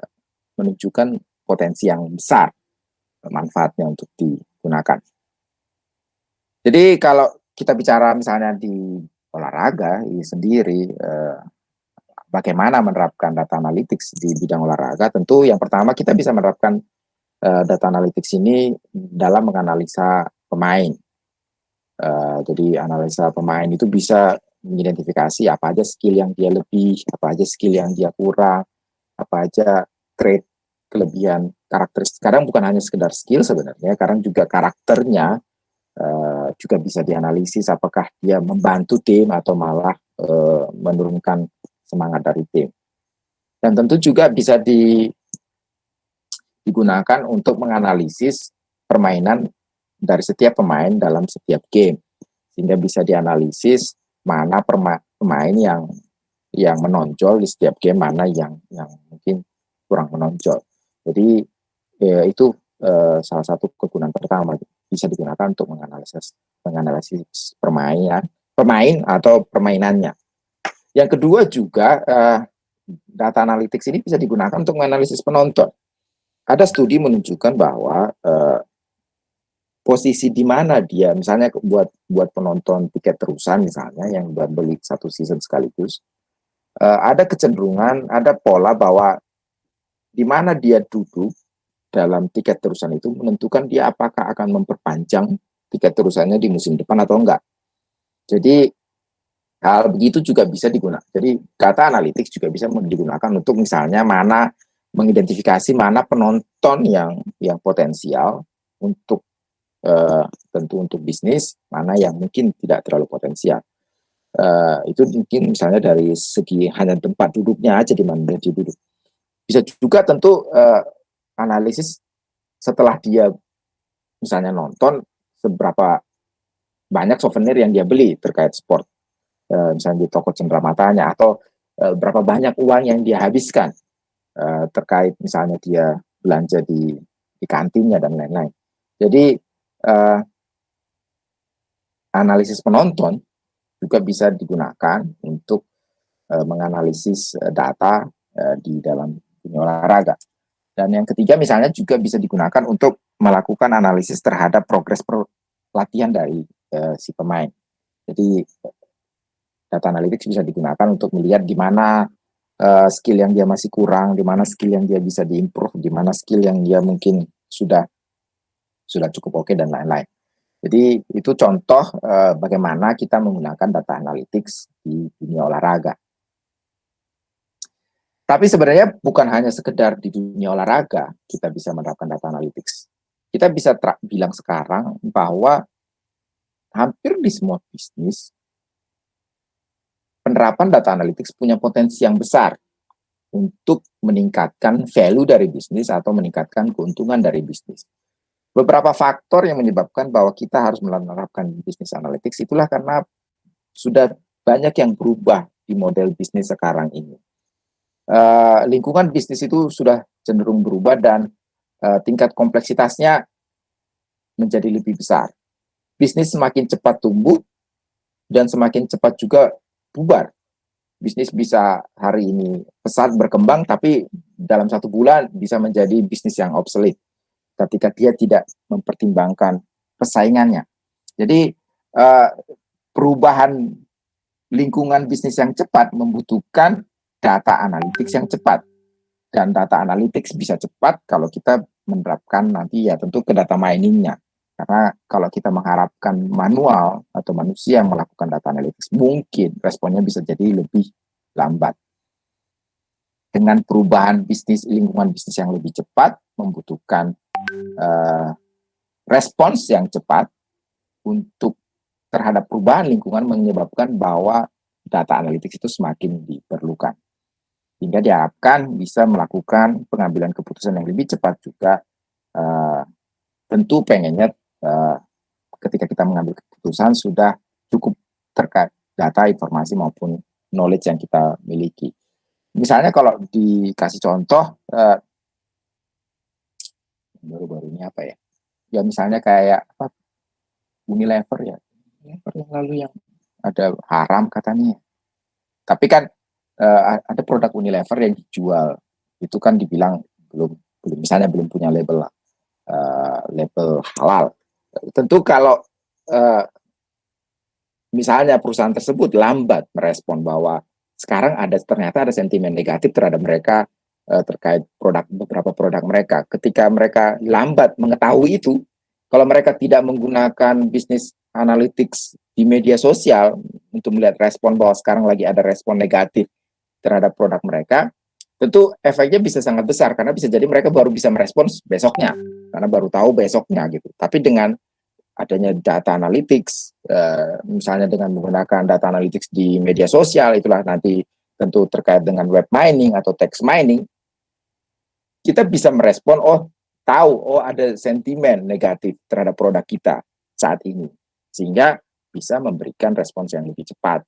menunjukkan potensi yang besar manfaatnya untuk digunakan. Jadi kalau kita bicara misalnya di olahraga ini sendiri, bagaimana menerapkan data analytics di bidang olahraga, tentu yang pertama kita bisa menerapkan data analytics ini dalam menganalisa pemain. Jadi analisa pemain itu bisa mengidentifikasi apa aja skill yang dia lebih, apa aja skill yang dia kurang, apa aja trait, kelebihan, karakteristik. Kadang bukan hanya sekedar skill sebenarnya, kadang juga karakternya juga bisa dianalisis, apakah dia membantu tim atau malah menurunkan semangat dari tim. Dan tentu juga bisa digunakan untuk menganalisis permainan dari setiap pemain dalam setiap game, sehingga bisa dianalisis mana pemain yang menonjol di setiap game, mana yang mungkin kurang menonjol. Jadi itu salah satu kegunaan pertama, bisa digunakan untuk menganalisis pemain atau permainannya. Yang kedua juga data analytics ini bisa digunakan untuk menganalisis penonton. Ada studi menunjukkan bahwa posisi di mana dia, misalnya buat penonton tiket terusan misalnya yang beli satu season sekaligus, ada kecenderungan, ada pola bahwa di mana dia duduk dalam tiket terusan itu menentukan dia apakah akan memperpanjang tiket terusannya di musim depan atau enggak. Jadi hal begitu juga bisa digunakan. Jadi data analytics juga bisa digunakan untuk misalnya mengidentifikasi mana penonton yang potensial untuk tentu untuk bisnis, mana yang mungkin tidak terlalu potensial. Itu mungkin misalnya dari segi hanya tempat duduknya aja, di mana dia duduk. Bisa juga tentu analisis setelah dia misalnya nonton, seberapa banyak souvenir yang dia beli terkait sport. misalnya di toko cenderamata atau berapa banyak uang yang dia habiskan terkait misalnya dia belanja di kantinnya dan lain-lain. Jadi analisis penonton juga bisa digunakan untuk menganalisis data di dalam dunia olahraga. Dan yang ketiga misalnya juga bisa digunakan untuk melakukan analisis terhadap progres latihan dari si pemain. Jadi data analytics bisa digunakan untuk melihat di mana skill yang dia masih kurang, di mana skill yang dia bisa diimprove, di mana skill yang dia mungkin sudah cukup oke dan lain-lain. Jadi itu contoh bagaimana kita menggunakan data analytics di dunia olahraga. Tapi sebenarnya bukan hanya sekedar di dunia olahraga kita bisa menerapkan data analytics. Kita bisa bilang sekarang bahwa hampir di semua bisnis penerapan data analytics punya potensi yang besar untuk meningkatkan value dari bisnis atau meningkatkan keuntungan dari bisnis. Beberapa faktor yang menyebabkan bahwa kita harus menerapkan bisnis analytics itulah karena sudah banyak yang berubah di model bisnis sekarang ini. Lingkungan bisnis itu sudah cenderung berubah dan tingkat kompleksitasnya menjadi lebih besar. Bisnis semakin cepat tumbuh dan semakin cepat juga bubar. Bisnis bisa hari ini pesat berkembang, tapi dalam 1 bulan bisa menjadi bisnis yang obsolete ketika dia tidak mempertimbangkan persaingannya. Jadi perubahan lingkungan bisnis yang cepat membutuhkan data analytics yang cepat. Dan data analytics bisa cepat kalau kita menerapkan nanti ya tentu ke data miningnya. Karena kalau kita mengharapkan manual atau manusia yang melakukan data analytics, mungkin responnya bisa jadi lebih lambat. Dengan perubahan bisnis, lingkungan bisnis yang lebih cepat, membutuhkan respons yang cepat untuk terhadap perubahan lingkungan menyebabkan bahwa data analytics itu semakin diperlukan. Hingga diharapkan bisa melakukan pengambilan keputusan yang lebih cepat juga. Tentu pengennya ketika kita mengambil keputusan sudah cukup terkait data, informasi maupun knowledge yang kita miliki. Misalnya kalau dikasih contoh baru-baru ini apa ya? Ya misalnya kayak Unilever ya. Unilever yang lalu yang ada haram katanya. Tapi kan ada produk Unilever yang dijual itu kan dibilang belum misalnya belum punya label halal. Tentu kalau misalnya perusahaan tersebut lambat merespon bahwa sekarang ternyata ada sentimen negatif terhadap mereka terkait beberapa produk mereka. Ketika mereka lambat mengetahui itu, kalau mereka tidak menggunakan bisnis analytics di media sosial untuk melihat respon bahwa sekarang lagi ada respon negatif terhadap produk mereka, tentu efeknya bisa sangat besar karena bisa jadi mereka baru bisa merespons besoknya karena baru tahu besoknya gitu. Tapi dengan adanya data analytics, misalnya dengan menggunakan data analytics di media sosial, itulah nanti tentu terkait dengan web mining atau text mining, kita bisa merespon, tahu ada sentimen negatif terhadap produk kita saat ini, sehingga bisa memberikan respons yang lebih cepat.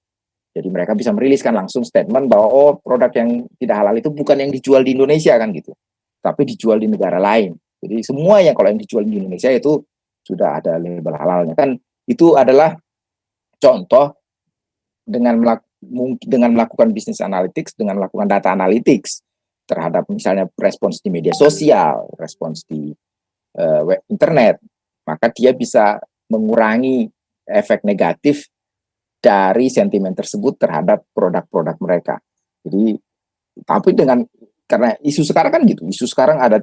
Jadi mereka bisa meriliskan langsung statement bahwa produk yang tidak halal itu bukan yang dijual di Indonesia kan gitu, tapi dijual di negara lain. Jadi semua yang kalau yang dijual di Indonesia itu sudah ada label halalnya kan. Itu adalah contoh dengan melakukan bisnis analytics, dengan melakukan data analytics terhadap misalnya respons di media sosial, respons di web internet, maka dia bisa mengurangi efek negatif dari sentimen tersebut terhadap produk-produk mereka. Jadi tapi karena isu sekarang kan gitu, isu sekarang ada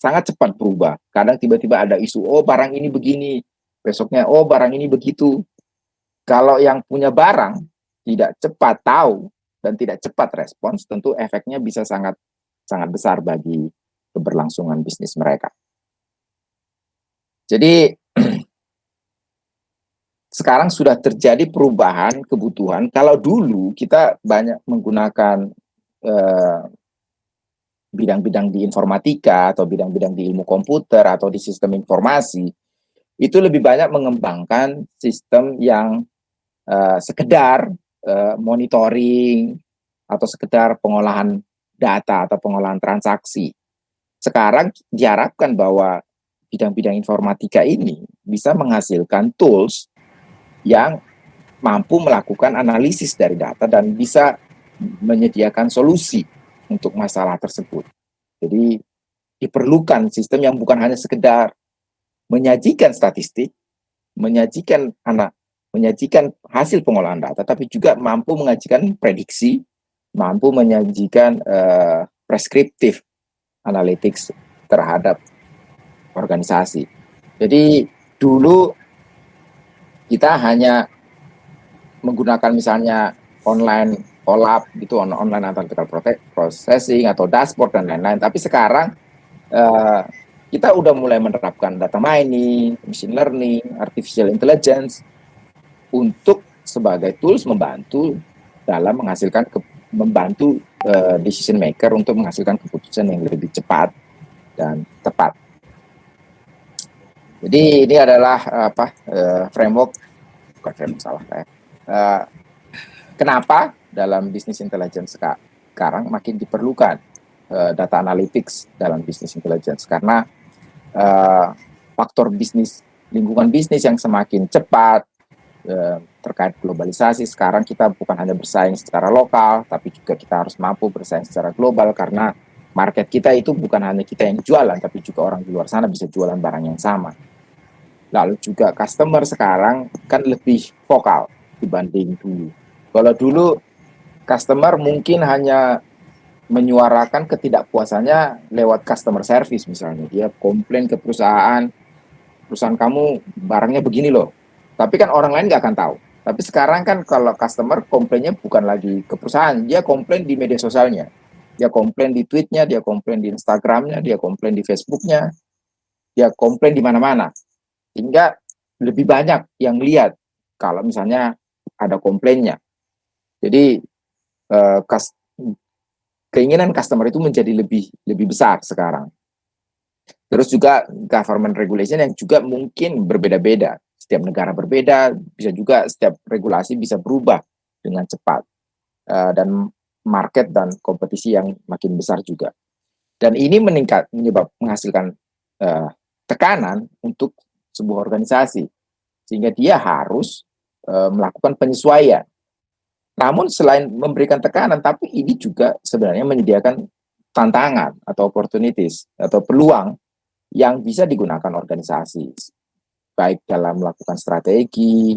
sangat cepat berubah. Kadang tiba-tiba ada isu, barang ini begini, besoknya barang ini begitu. Kalau yang punya barang tidak cepat tahu dan tidak cepat respons, tentu efeknya bisa sangat sangat besar bagi keberlangsungan bisnis mereka. Jadi sekarang sudah terjadi perubahan kebutuhan. Kalau dulu kita banyak menggunakan bidang-bidang di informatika atau bidang-bidang di ilmu komputer atau di sistem informasi, itu lebih banyak mengembangkan sistem yang sekedar monitoring atau sekedar pengolahan data atau pengolahan transaksi. Sekarang diharapkan bahwa bidang-bidang informatika ini bisa menghasilkan tools yang mampu melakukan analisis dari data dan bisa menyediakan solusi untuk masalah tersebut. Jadi diperlukan sistem yang bukan hanya sekedar menyajikan statistik, menyajikan hasil pengolahan data, tapi juga mampu menyajikan prediksi, mampu menyajikan preskriptif analytics terhadap organisasi. Jadi dulu kita hanya menggunakan misalnya online OLAP gitu, online analytical processing atau dashboard dan lain-lain. Tapi sekarang kita udah mulai menerapkan data mining, machine learning, artificial intelligence untuk sebagai tools membantu dalam membantu decision maker untuk menghasilkan keputusan yang lebih cepat dan tepat. Jadi ini adalah framework, bukan framework salah kayak. Kenapa dalam bisnis intelligence sekarang makin diperlukan data analytics dalam bisnis intelligence? Karena faktor lingkungan bisnis yang semakin cepat terkait globalisasi. Sekarang kita bukan hanya bersaing secara lokal, tapi juga kita harus mampu bersaing secara global karena market kita itu bukan hanya kita yang jualan, tapi juga orang di luar sana bisa jualan barang yang sama. Lalu juga customer sekarang kan lebih vokal dibanding dulu. Kalau dulu customer mungkin hanya menyuarakan ketidakpuasannya lewat customer service misalnya. Dia komplain ke perusahaan kamu barangnya begini loh. Tapi kan orang lain nggak akan tahu. Tapi sekarang kan kalau customer komplainnya bukan lagi ke perusahaan, dia komplain di media sosialnya. Dia komplain di tweetnya, dia komplain di Instagramnya, dia komplain di Facebooknya, dia komplain di mana-mana. Hingga lebih banyak yang lihat kalau misalnya ada komplainnya. Jadi keinginan customer itu menjadi lebih besar sekarang. Terus juga government regulation yang juga mungkin berbeda-beda. Setiap negara berbeda, bisa juga setiap regulasi bisa berubah dengan cepat. Dan market dan kompetisi yang makin besar juga. Dan ini menghasilkan tekanan untuk sebuah organisasi, sehingga dia harus melakukan penyesuaian. Namun selain memberikan tekanan, tapi ini juga sebenarnya menyediakan tantangan atau opportunities atau peluang yang bisa digunakan organisasi, baik dalam melakukan strategi,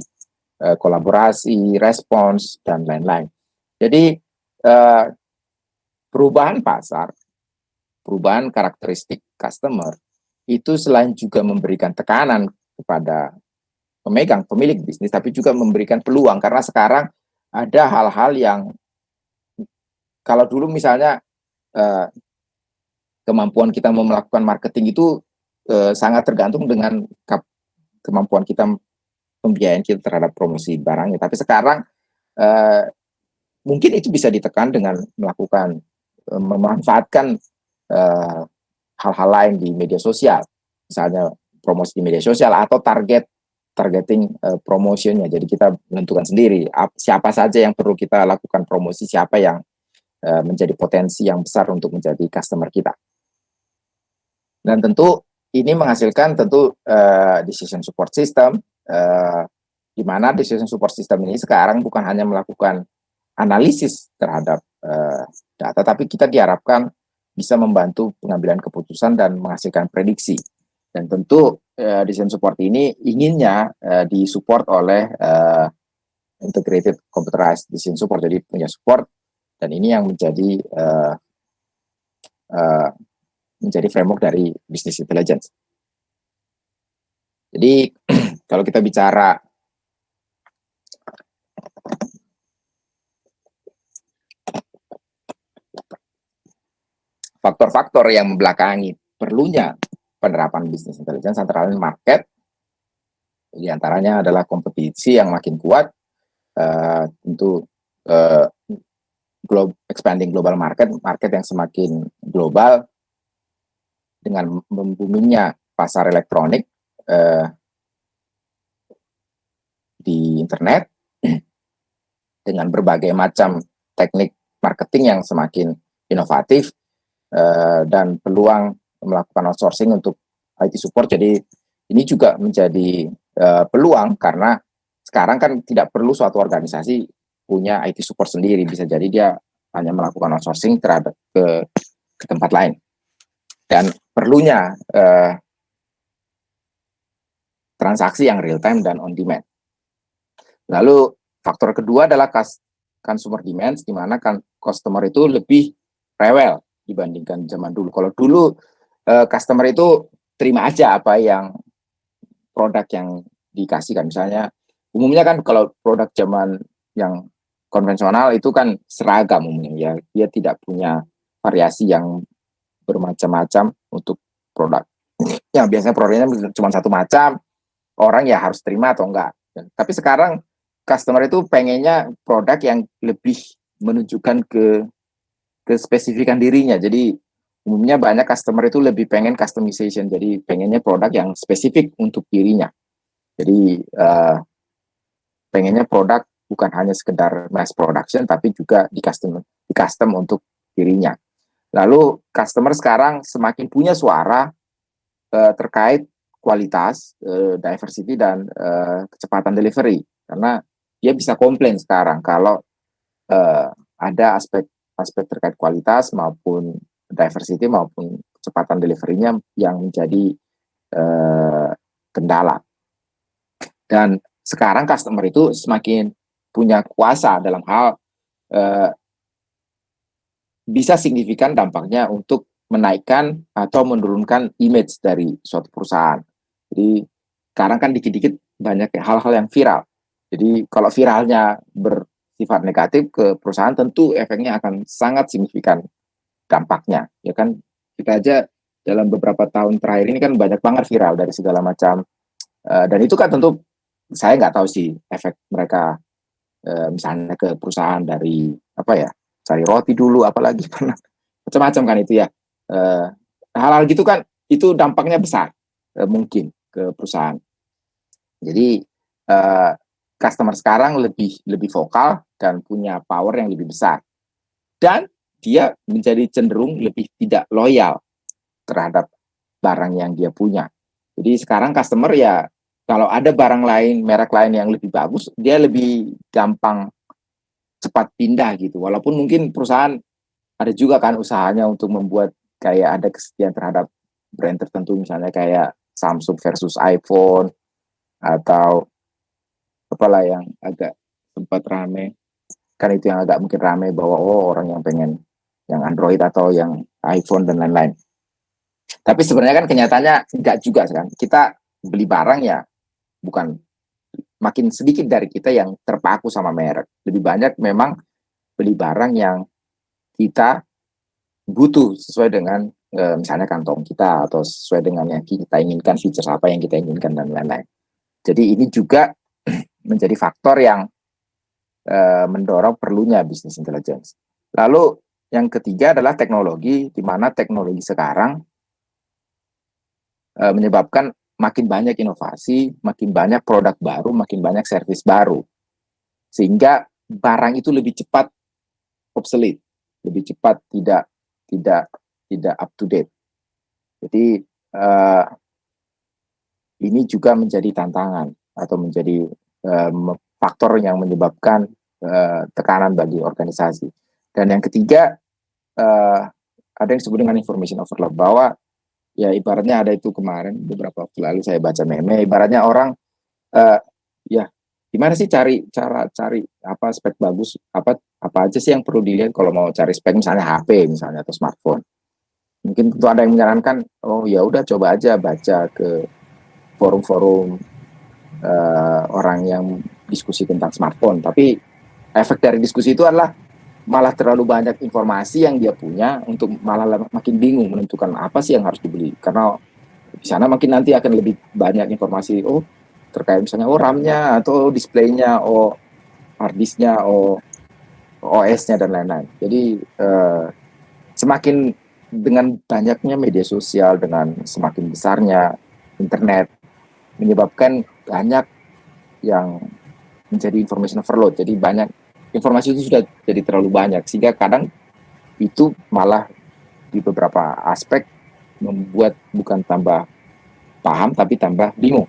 kolaborasi, respons, dan lain-lain. Jadi perubahan pasar, perubahan karakteristik customer, itu selain juga memberikan tekanan kepada pemilik bisnis, tapi juga memberikan peluang, karena sekarang ada hal-hal yang kalau dulu misalnya kemampuan kita melakukan marketing itu sangat tergantung dengan kemampuan kita pembiayaan kita terhadap promosi barangnya. Tapi sekarang mungkin itu bisa ditekan dengan melakukan memanfaatkan hal-hal lain di media sosial, misalnya promosi di media sosial atau targeting promotionnya. Jadi kita menentukan sendiri siapa saja yang perlu kita lakukan promosi, siapa yang menjadi potensi yang besar untuk menjadi customer kita. Dan tentu ini menghasilkan decision support system, di mana decision support system ini sekarang bukan hanya melakukan analisis terhadap data, tapi kita diharapkan bisa membantu pengambilan keputusan dan menghasilkan prediksi. Dan tentu decision support ini inginnya disupport oleh integrated computerized decision support, jadi punya support, dan ini yang menjadi framework dari business intelligence. Jadi kalau kita bicara faktor-faktor yang membelakangi perlunya penerapan business intelligence, antara lain market, di antaranya adalah kompetisi yang makin kuat, tentu expanding global market yang semakin global dengan memboomingnya pasar elektronik di internet, dengan berbagai macam teknik marketing yang semakin inovatif dan peluang melakukan outsourcing untuk IT support. Jadi ini juga menjadi peluang karena sekarang kan tidak perlu suatu organisasi punya IT support sendiri, bisa jadi dia hanya melakukan outsourcing terhadap ke tempat lain. Dan perlunya transaksi yang real time dan on demand. Lalu faktor kedua adalah consumer demand, di mana kan customer itu lebih rewel dibandingkan zaman dulu. Kalau dulu customer itu terima aja apa yang produk yang dikasihkan. Misalnya umumnya kan kalau produk zaman yang konvensional itu kan seragam umumnya ya, dia tidak punya variasi yang bermacam-macam untuk produk. Ya biasanya produknya cuma satu macam, orang ya harus terima atau enggak. Tapi sekarang customer itu pengennya produk yang lebih menunjukkan ke spesifikan dirinya. Jadi umumnya banyak customer itu lebih pengen customization, jadi pengennya produk yang spesifik untuk dirinya. Jadi pengennya produk bukan hanya sekedar mass production, tapi juga di custom untuk dirinya. Lalu customer sekarang semakin punya suara terkait kualitas, diversity dan kecepatan delivery, karena dia bisa komplain sekarang kalau ada aspek terkait kualitas maupun diversity maupun kecepatan delivery-nya yang menjadi kendala. Dan sekarang customer itu semakin punya kuasa dalam hal bisa signifikan dampaknya untuk menaikkan atau menurunkan image dari suatu perusahaan. Jadi sekarang kan dikit-dikit banyak hal-hal yang viral. Jadi kalau viralnya bersifat negatif ke perusahaan, tentu efeknya akan sangat signifikan dampaknya. Ya kan, kita aja dalam beberapa tahun terakhir ini kan banyak banget viral dari segala macam. Dan itu kan tentu saya nggak tahu sih efek mereka misalnya ke perusahaan dari apa ya, cari roti dulu, apalagi pernah macam-macam kan itu ya. Hal-hal gitu kan itu dampaknya besar mungkin ke perusahaan. Jadi customer sekarang lebih vokal dan punya power yang lebih besar, dan dia menjadi cenderung lebih tidak loyal terhadap barang yang dia punya. Jadi sekarang customer ya kalau ada barang lain, merek lain yang lebih bagus, dia lebih gampang cepat pindah gitu. Walaupun mungkin perusahaan ada juga kan usahanya untuk membuat kayak ada kesetiaan terhadap brand tertentu, misalnya kayak Samsung versus iPhone atau apalah yang agak sempat rame. Kan itu yang agak mungkin rame bahwa orang yang pengen yang Android atau yang iPhone dan lain-lain. Tapi sebenarnya kan kenyataannya enggak juga kan. Kita beli barang ya bukan makin sedikit dari kita yang terpaku sama merek. Lebih banyak memang beli barang yang kita butuh sesuai dengan misalnya kantong kita atau sesuai dengan yang kita inginkan, features apa yang kita inginkan dan lain-lain. Jadi ini juga menjadi faktor yang mendorong perlunya business intelligence. Lalu yang ketiga adalah teknologi, di mana teknologi sekarang menyebabkan makin banyak inovasi, makin banyak produk baru, makin banyak servis baru, sehingga barang itu lebih cepat obsolete, lebih cepat tidak up to date. Jadi ini juga menjadi tantangan atau menjadi faktor yang menyebabkan tekanan bagi organisasi. Dan yang ketiga ada yang disebut dengan information overload, bahwa ya ibaratnya ada itu kemarin beberapa waktu lalu saya baca meme, ibaratnya orang ya gimana sih cari apa spek bagus, apa aja sih yang perlu dilihat kalau mau cari spek misalnya HP misalnya atau smartphone. Mungkin tentu ada yang menyarankan, oh ya udah coba aja baca ke forum-forum orang yang diskusi tentang smartphone. Tapi efek dari diskusi itu adalah malah terlalu banyak informasi yang dia punya untuk malah makin bingung menentukan apa sih yang harus dibeli, karena di sana makin nanti akan lebih banyak informasi terkait misalnya RAM-nya atau displaynya, hard disk-nya, OS-nya dan lain-lain. Jadi semakin dengan banyaknya media sosial, dengan semakin besarnya internet, menyebabkan banyak yang menjadi information overload. Jadi banyak informasi itu sudah jadi terlalu banyak, sehingga kadang itu malah di beberapa aspek membuat bukan tambah paham tapi tambah bingung.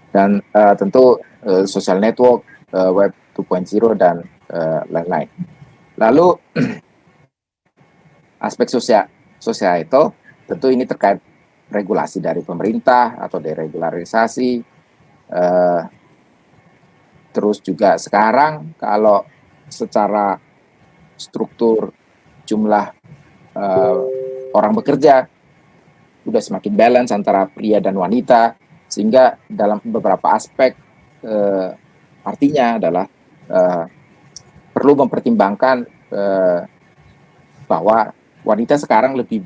Dan tentu social network, web 2.0 dan lain-lain. Lalu aspek societal tentu ini terkait regulasi dari pemerintah atau deregularisasi. Terus juga sekarang kalau secara struktur jumlah orang bekerja sudah semakin balance antara pria dan wanita, sehingga dalam beberapa aspek artinya adalah perlu mempertimbangkan bahwa wanita sekarang lebih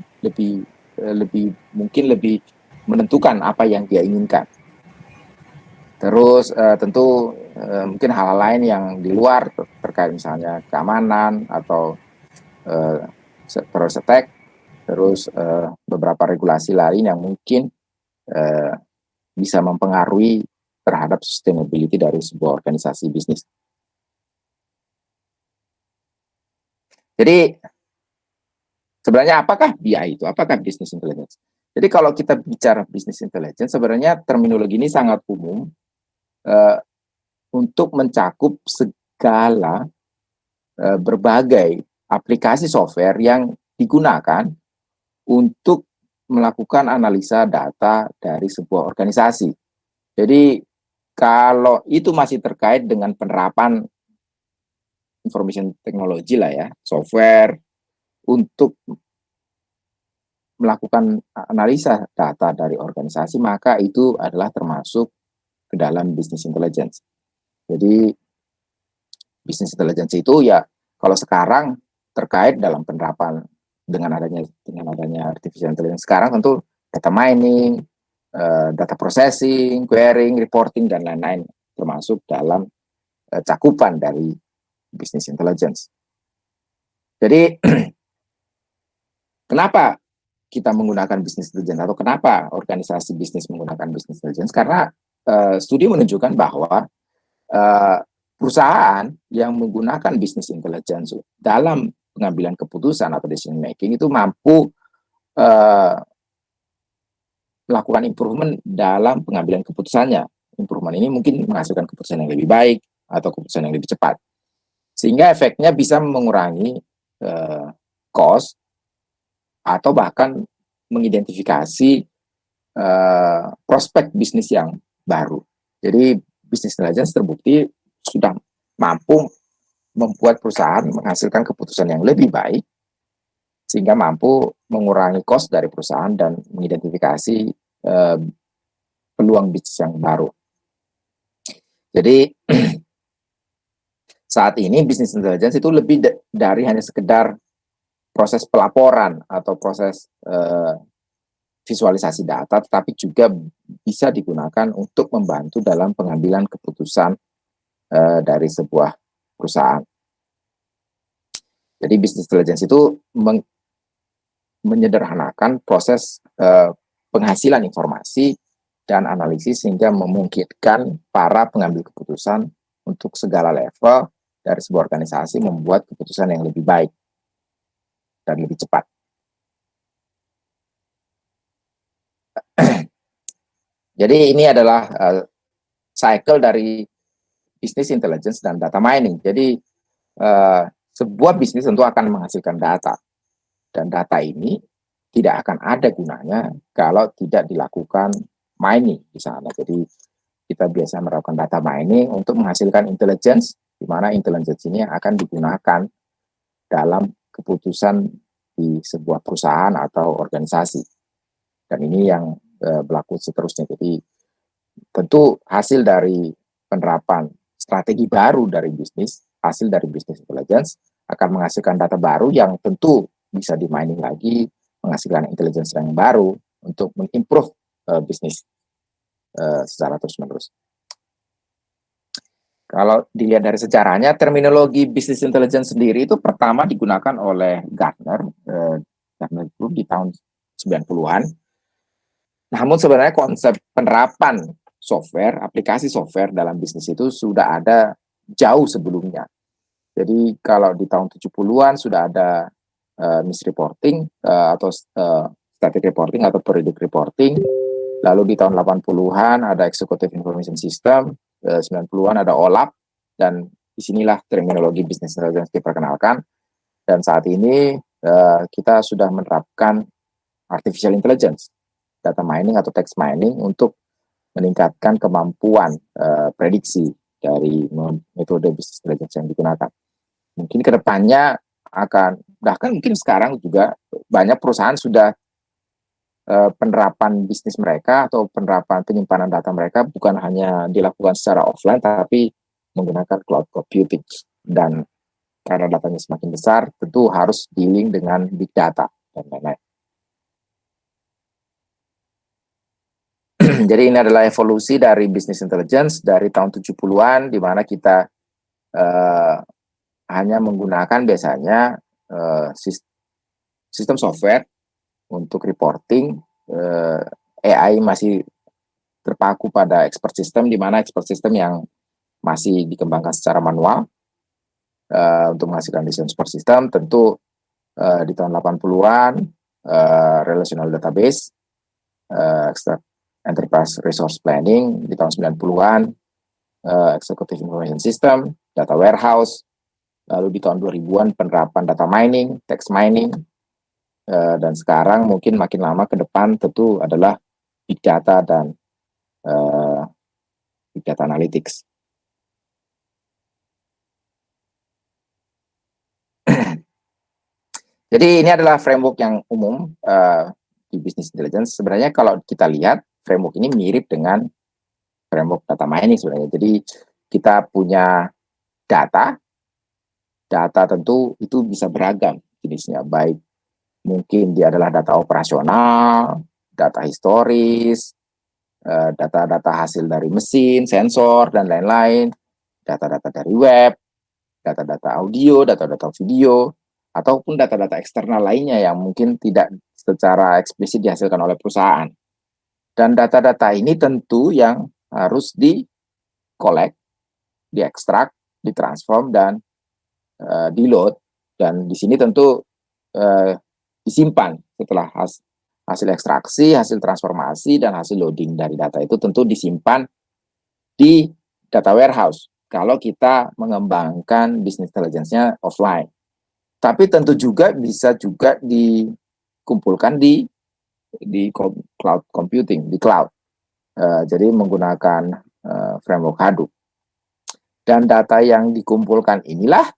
mungkin lebih menentukan apa yang dia inginkan. Terus tentu mungkin hal-hal lain yang di luar terkait misalnya keamanan atau terus attack, terus beberapa regulasi lain yang mungkin bisa mempengaruhi terhadap sustainability dari sebuah organisasi bisnis. Jadi sebenarnya apakah BI itu? Apakah business intelligence? Jadi kalau kita bicara business intelligence, sebenarnya terminologi ini sangat umum untuk mencakup segala berbagai aplikasi software yang digunakan untuk melakukan analisa data dari sebuah organisasi. Jadi kalau itu masih terkait dengan penerapan information technology lah ya, software untuk melakukan analisa data dari organisasi, maka itu adalah termasuk ke dalam business intelligence. Jadi business intelligence itu ya kalau sekarang terkait dalam penerapan dengan adanya artificial intelligence sekarang tentu data mining, data processing, querying, reporting dan lain-lain termasuk dalam cakupan dari business intelligence. Jadi kenapa kita menggunakan business intelligence atau kenapa organisasi bisnis menggunakan business intelligence? Karena studi menunjukkan bahwa perusahaan yang menggunakan business intelligence dalam pengambilan keputusan atau decision making itu mampu melakukan improvement dalam pengambilan keputusannya. Improvement ini mungkin menghasilkan keputusan yang lebih baik atau keputusan yang lebih cepat. Sehingga efeknya bisa mengurangi cost atau bahkan mengidentifikasi prospek bisnis yang baru. Jadi business intelligence terbukti sudah mampu membuat perusahaan menghasilkan keputusan yang lebih baik sehingga mampu mengurangi cost dari perusahaan dan mengidentifikasi peluang bisnis yang baru. Jadi saat ini business intelligence itu lebih dari hanya sekedar proses pelaporan atau proses visualisasi data, tetapi juga bisa digunakan untuk membantu dalam pengambilan keputusan dari sebuah perusahaan. Jadi business intelligence itu menyederhanakan proses penghasilan informasi dan analisis sehingga memungkinkan para pengambil keputusan untuk segala level dari sebuah organisasi membuat keputusan yang lebih baik dan lebih cepat. Jadi ini adalah cycle dari business intelligence dan data mining. Jadi sebuah bisnis tentu akan menghasilkan data. Dan data ini tidak akan ada gunanya kalau tidak dilakukan mining di sana. Jadi kita biasa melakukan data mining untuk menghasilkan intelligence, di mana intelligence ini akan digunakan dalam keputusan di sebuah perusahaan atau organisasi. Dan ini yang berlaku seterusnya. Jadi tentu hasil dari penerapan strategi baru dari bisnis, hasil dari business intelligence akan menghasilkan data baru yang tentu bisa di mining lagi, menghasilkan intelligence yang baru untuk mengimprove bisnis secara terus-menerus. Kalau dilihat dari sejarahnya, terminologi business intelligence sendiri itu pertama digunakan oleh Gartner Group di tahun 90-an. Namun sebenarnya konsep penerapan software, aplikasi software dalam bisnis itu sudah ada jauh sebelumnya. Jadi kalau di tahun 70-an sudah ada misreporting atau static reporting atau periodic reporting. Lalu di tahun 80-an ada Executive Information System, 90-an ada OLAP, dan disinilah terminologi business intelligence diperkenalkan. Dan saat ini kita sudah menerapkan artificial intelligence, data mining atau text mining untuk meningkatkan kemampuan prediksi dari metode business intelligence yang digunakan. Mungkin kedepannya akan, bahkan mungkin sekarang juga banyak perusahaan sudah penerapan bisnis mereka atau penerapan penyimpanan data mereka bukan hanya dilakukan secara offline, tapi menggunakan cloud computing. Dan karena datanya semakin besar, tentu harus dealing dengan big data dan lain-lain. Jadi ini adalah evolusi dari business intelligence dari tahun 70-an, di mana kita hanya menggunakan biasanya sistem software untuk reporting. AI masih terpaku pada expert system, di mana expert system yang masih dikembangkan secara manual untuk menghasilkan desain support system. Tentu di tahun 80-an relational database, enterprise resource planning. Di tahun 90-an executive information system, data warehouse. Lalu di tahun 2000-an penerapan data mining, text mining. Dan sekarang mungkin makin lama ke depan tentu adalah big data dan big data analytics. Jadi ini adalah framework yang umum di business intelligence. Sebenarnya kalau kita lihat framework ini mirip dengan framework data mining sebenarnya. Jadi kita punya data tentu itu bisa beragam jenisnya, baik mungkin dia adalah data operasional, data historis, data-data hasil dari mesin, sensor, dan lain-lain, data-data dari web, data-data audio, data-data video, ataupun data-data eksternal lainnya yang mungkin tidak secara eksplisit dihasilkan oleh perusahaan. Dan data-data ini tentu yang harus di-collect, diekstrak, ditransform, dan di-load. Dan di sini tentu disimpan setelah hasil ekstraksi, hasil transformasi, dan hasil loading dari data itu tentu disimpan di data warehouse kalau kita mengembangkan business intelligence-nya offline. Tapi tentu juga bisa juga dikumpulkan di cloud computing, di cloud. Jadi menggunakan framework Hadoop. Dan data yang dikumpulkan inilah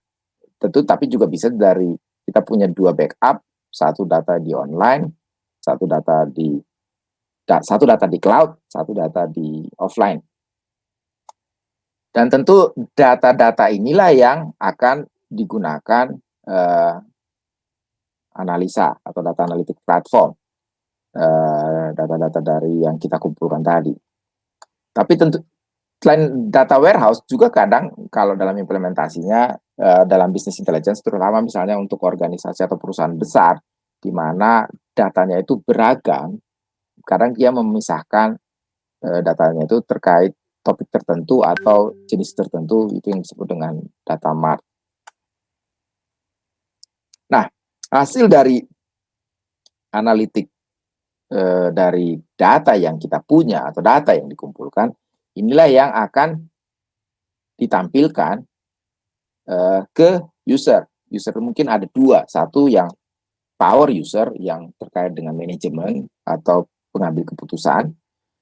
tentu tapi juga bisa dari kita punya dua backup, satu data di online, satu data di cloud, satu data di offline. Dan tentu data-data inilah yang akan digunakan analisa atau data analitik platform, data-data dari yang kita kumpulkan tadi. Tapi tentu selain data warehouse juga kadang kalau dalam implementasinya dalam business intelligence, terutama misalnya untuk organisasi atau perusahaan besar, di mana datanya itu beragam, kadang dia memisahkan datanya itu terkait topik tertentu atau jenis tertentu, itu yang disebut dengan data mart. Nah, hasil dari analitik dari data yang kita punya atau data yang dikumpulkan, inilah yang akan ditampilkan ke user. User mungkin ada dua, satu yang power user yang terkait dengan manajemen atau pengambil keputusan.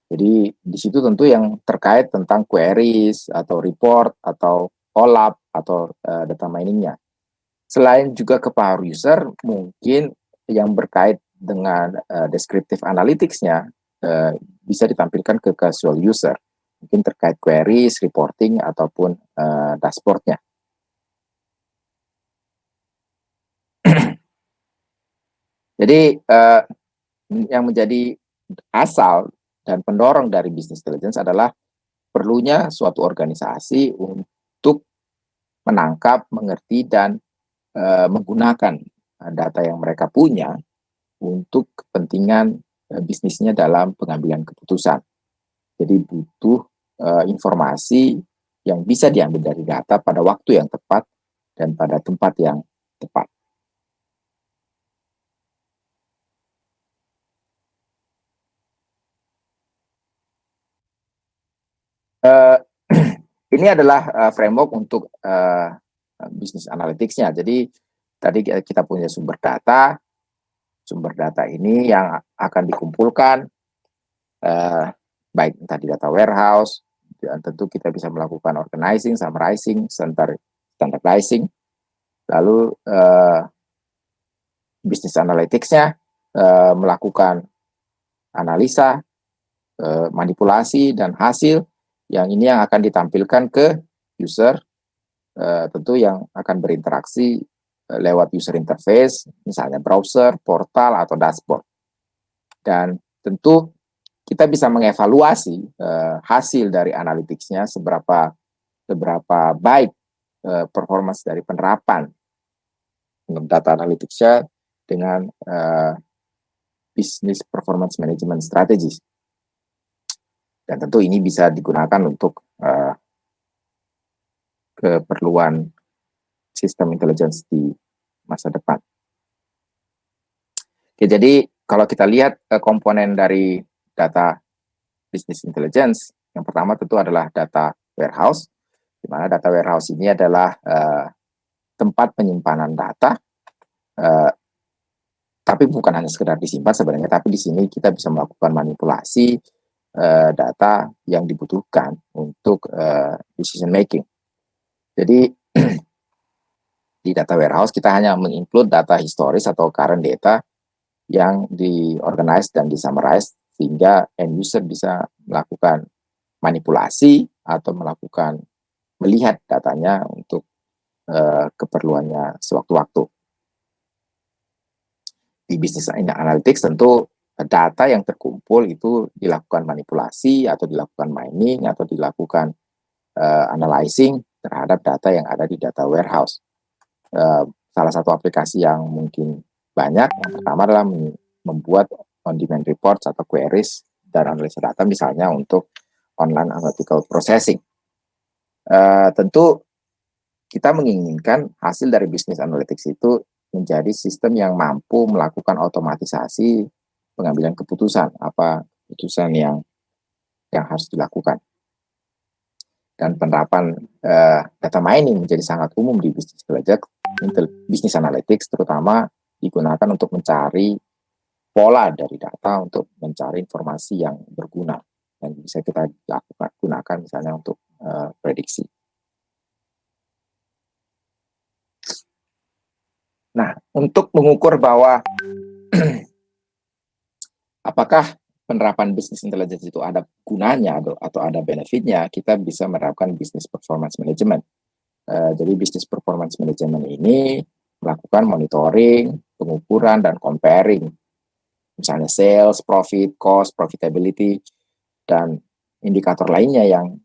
Jadi di situ tentu yang terkait tentang queries atau report atau OLAP atau data miningnya. Selain juga ke power user, mungkin yang berkait dengan descriptive analytics-nya bisa ditampilkan ke casual user. Mungkin terkait queries, reporting, ataupun dashboard-nya. Jadi yang menjadi asal dan pendorong dari business intelligence adalah perlunya suatu organisasi untuk menangkap, mengerti, dan menggunakan data yang mereka punya untuk kepentingan bisnisnya dalam pengambilan keputusan. Jadi butuh informasi yang bisa diambil dari data pada waktu yang tepat dan pada tempat yang tepat. Ini adalah framework untuk bisnis analytics-nya. Jadi tadi kita punya sumber data. Sumber data ini yang akan dikumpulkan baik tadi data warehouse, dan tentu kita bisa melakukan organizing, summarizing, standardizing. Lalu bisnis analytics-nya melakukan analisa, manipulasi, dan hasil yang ini yang akan ditampilkan ke user, tentu yang akan berinteraksi lewat user interface, misalnya browser, portal, atau dashboard. Dan tentu kita bisa mengevaluasi hasil dari analytics-nya seberapa baik performance dari penerapan data analytics-nya dengan business performance management strategies. Dan tentu ini bisa digunakan untuk keperluan sistem intelligence di masa depan. Oke, jadi kalau kita lihat komponen dari data business intelligence, yang pertama tentu adalah data warehouse, di mana data warehouse ini adalah tempat penyimpanan data, tapi bukan hanya sekedar disimpan sebenarnya, tapi di sini kita bisa melakukan manipulasi data yang dibutuhkan untuk decision making. Jadi di data warehouse kita hanya menginclude data historis atau current data yang diorganize dan disummarize sehingga end user bisa melakukan manipulasi atau melihat datanya untuk keperluannya sewaktu-waktu. Di business analytics tentu data yang terkumpul itu dilakukan manipulasi atau dilakukan mining atau dilakukan analyzing terhadap data yang ada di data warehouse. Salah satu aplikasi yang mungkin banyak, yang pertama adalah membuat on-demand reports atau queries dan analisa data misalnya untuk online analytical processing. Tentu kita menginginkan hasil dari business analytics itu menjadi sistem yang mampu melakukan otomatisasi pengambilan keputusan, apa keputusan yang harus dilakukan. Dan penerapan data mining menjadi sangat umum di business analytics, terutama digunakan untuk mencari pola dari data untuk mencari informasi yang berguna dan bisa kita gunakan misalnya untuk prediksi. Nah, untuk mengukur bahwa apakah penerapan business intelligence itu ada gunanya atau ada benefitnya, kita bisa menerapkan business performance management. Jadi business performance management ini melakukan monitoring, pengukuran, dan comparing. Misalnya sales, profit, cost, profitability, dan indikator lainnya yang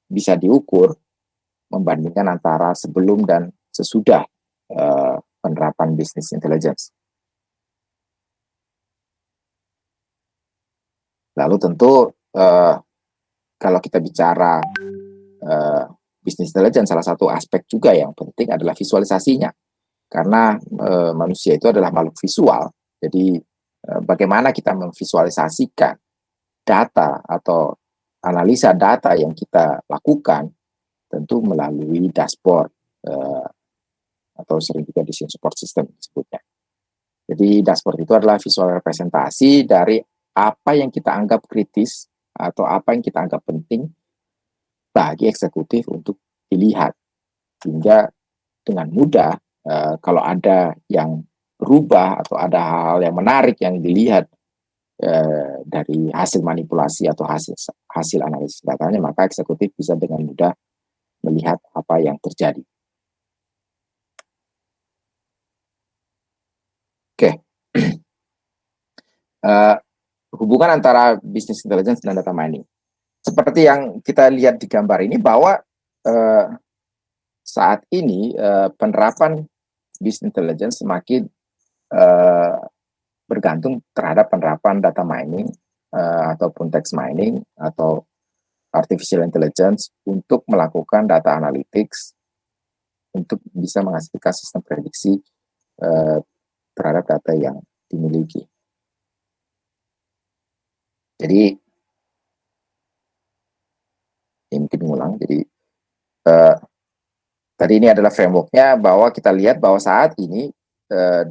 bisa diukur membandingkan antara sebelum dan sesudah penerapan business intelligence. Lalu tentu kalau kita bicara business intelligence, salah satu aspek juga yang penting adalah visualisasinya. Karena manusia itu adalah makhluk visual. Jadi bagaimana kita memvisualisasikan data atau analisa data yang kita lakukan tentu melalui dashboard atau sering juga decision support system disebutnya. Jadi dashboard itu adalah visual representasi dari apa yang kita anggap kritis atau apa yang kita anggap penting bagi eksekutif untuk dilihat. Sehingga dengan mudah kalau ada yang berubah atau ada hal-hal yang menarik yang dilihat dari hasil manipulasi atau hasil analisis datanya, maka eksekutif bisa dengan mudah melihat apa yang terjadi. Oke. Hubungan antara business intelligence dan data mining. Seperti yang kita lihat di gambar ini bahwa saat ini penerapan business intelligence semakin bergantung terhadap penerapan data mining ataupun text mining atau artificial intelligence untuk melakukan data analytics untuk bisa menghasilkan sistem prediksi terhadap data yang dimiliki. Jadi ini mungkin mengulang. Jadi tadi ini adalah frameworknya, bahwa kita lihat bahwa saat ini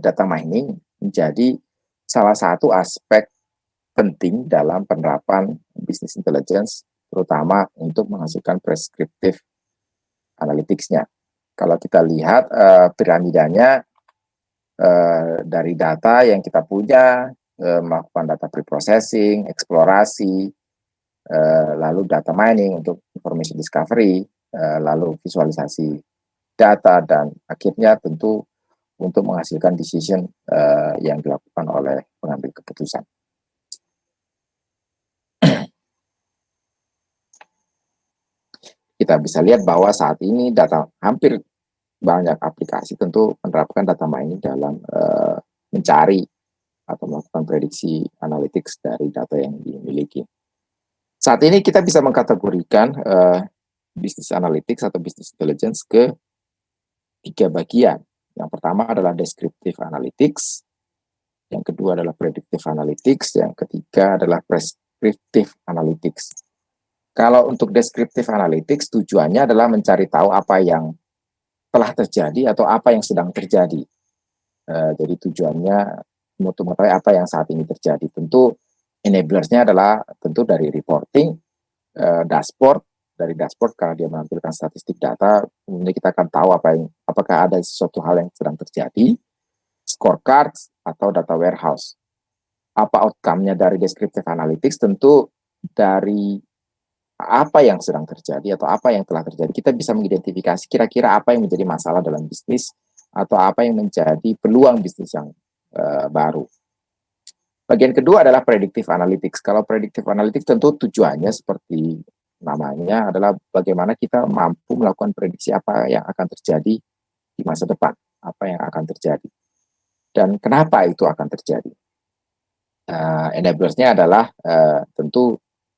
data mining menjadi salah satu aspek penting dalam penerapan business intelligence, terutama untuk menghasilkan prescriptive analytics-nya. Kalau kita lihat piramidanya dari data yang kita punya, melakukan data pre-processing, eksplorasi, lalu data mining untuk information discovery, lalu visualisasi data, dan akhirnya tentu untuk menghasilkan decision yang dilakukan oleh pengambil keputusan. Kita bisa lihat bahwa saat ini data hampir banyak aplikasi tentu menerapkan data mining dalam mencari atau melakukan prediksi analytics dari data yang dimiliki. Saat ini kita bisa mengkategorikan business analytics atau business intelligence ke 3 bagian. Yang pertama adalah descriptive analytics, yang kedua adalah predictive analytics, yang ketiga adalah prescriptive analytics. Kalau untuk descriptive analytics, tujuannya adalah mencari tahu apa yang telah terjadi atau apa yang sedang terjadi. Jadi tujuannya untuk mengetahui apa yang saat ini terjadi. Tentu enablersnya adalah tentu dari reporting, dashboard. Dari dashboard karena dia menampilkan statistik data, kemudian kita akan tahu apakah ada sesuatu hal yang sedang terjadi, scorecards atau data warehouse. Apa outcome-nya dari descriptive analytics? Tentu dari apa yang sedang terjadi atau apa yang telah terjadi, kita bisa mengidentifikasi kira-kira apa yang menjadi masalah dalam bisnis atau apa yang menjadi peluang bisnis yang baru. Bagian kedua adalah predictive analytics. Kalau predictive analytics tentu tujuannya seperti namanya adalah bagaimana kita mampu melakukan prediksi apa yang akan terjadi di masa depan, apa yang akan terjadi, dan kenapa itu akan terjadi. Enablersnya adalah tentu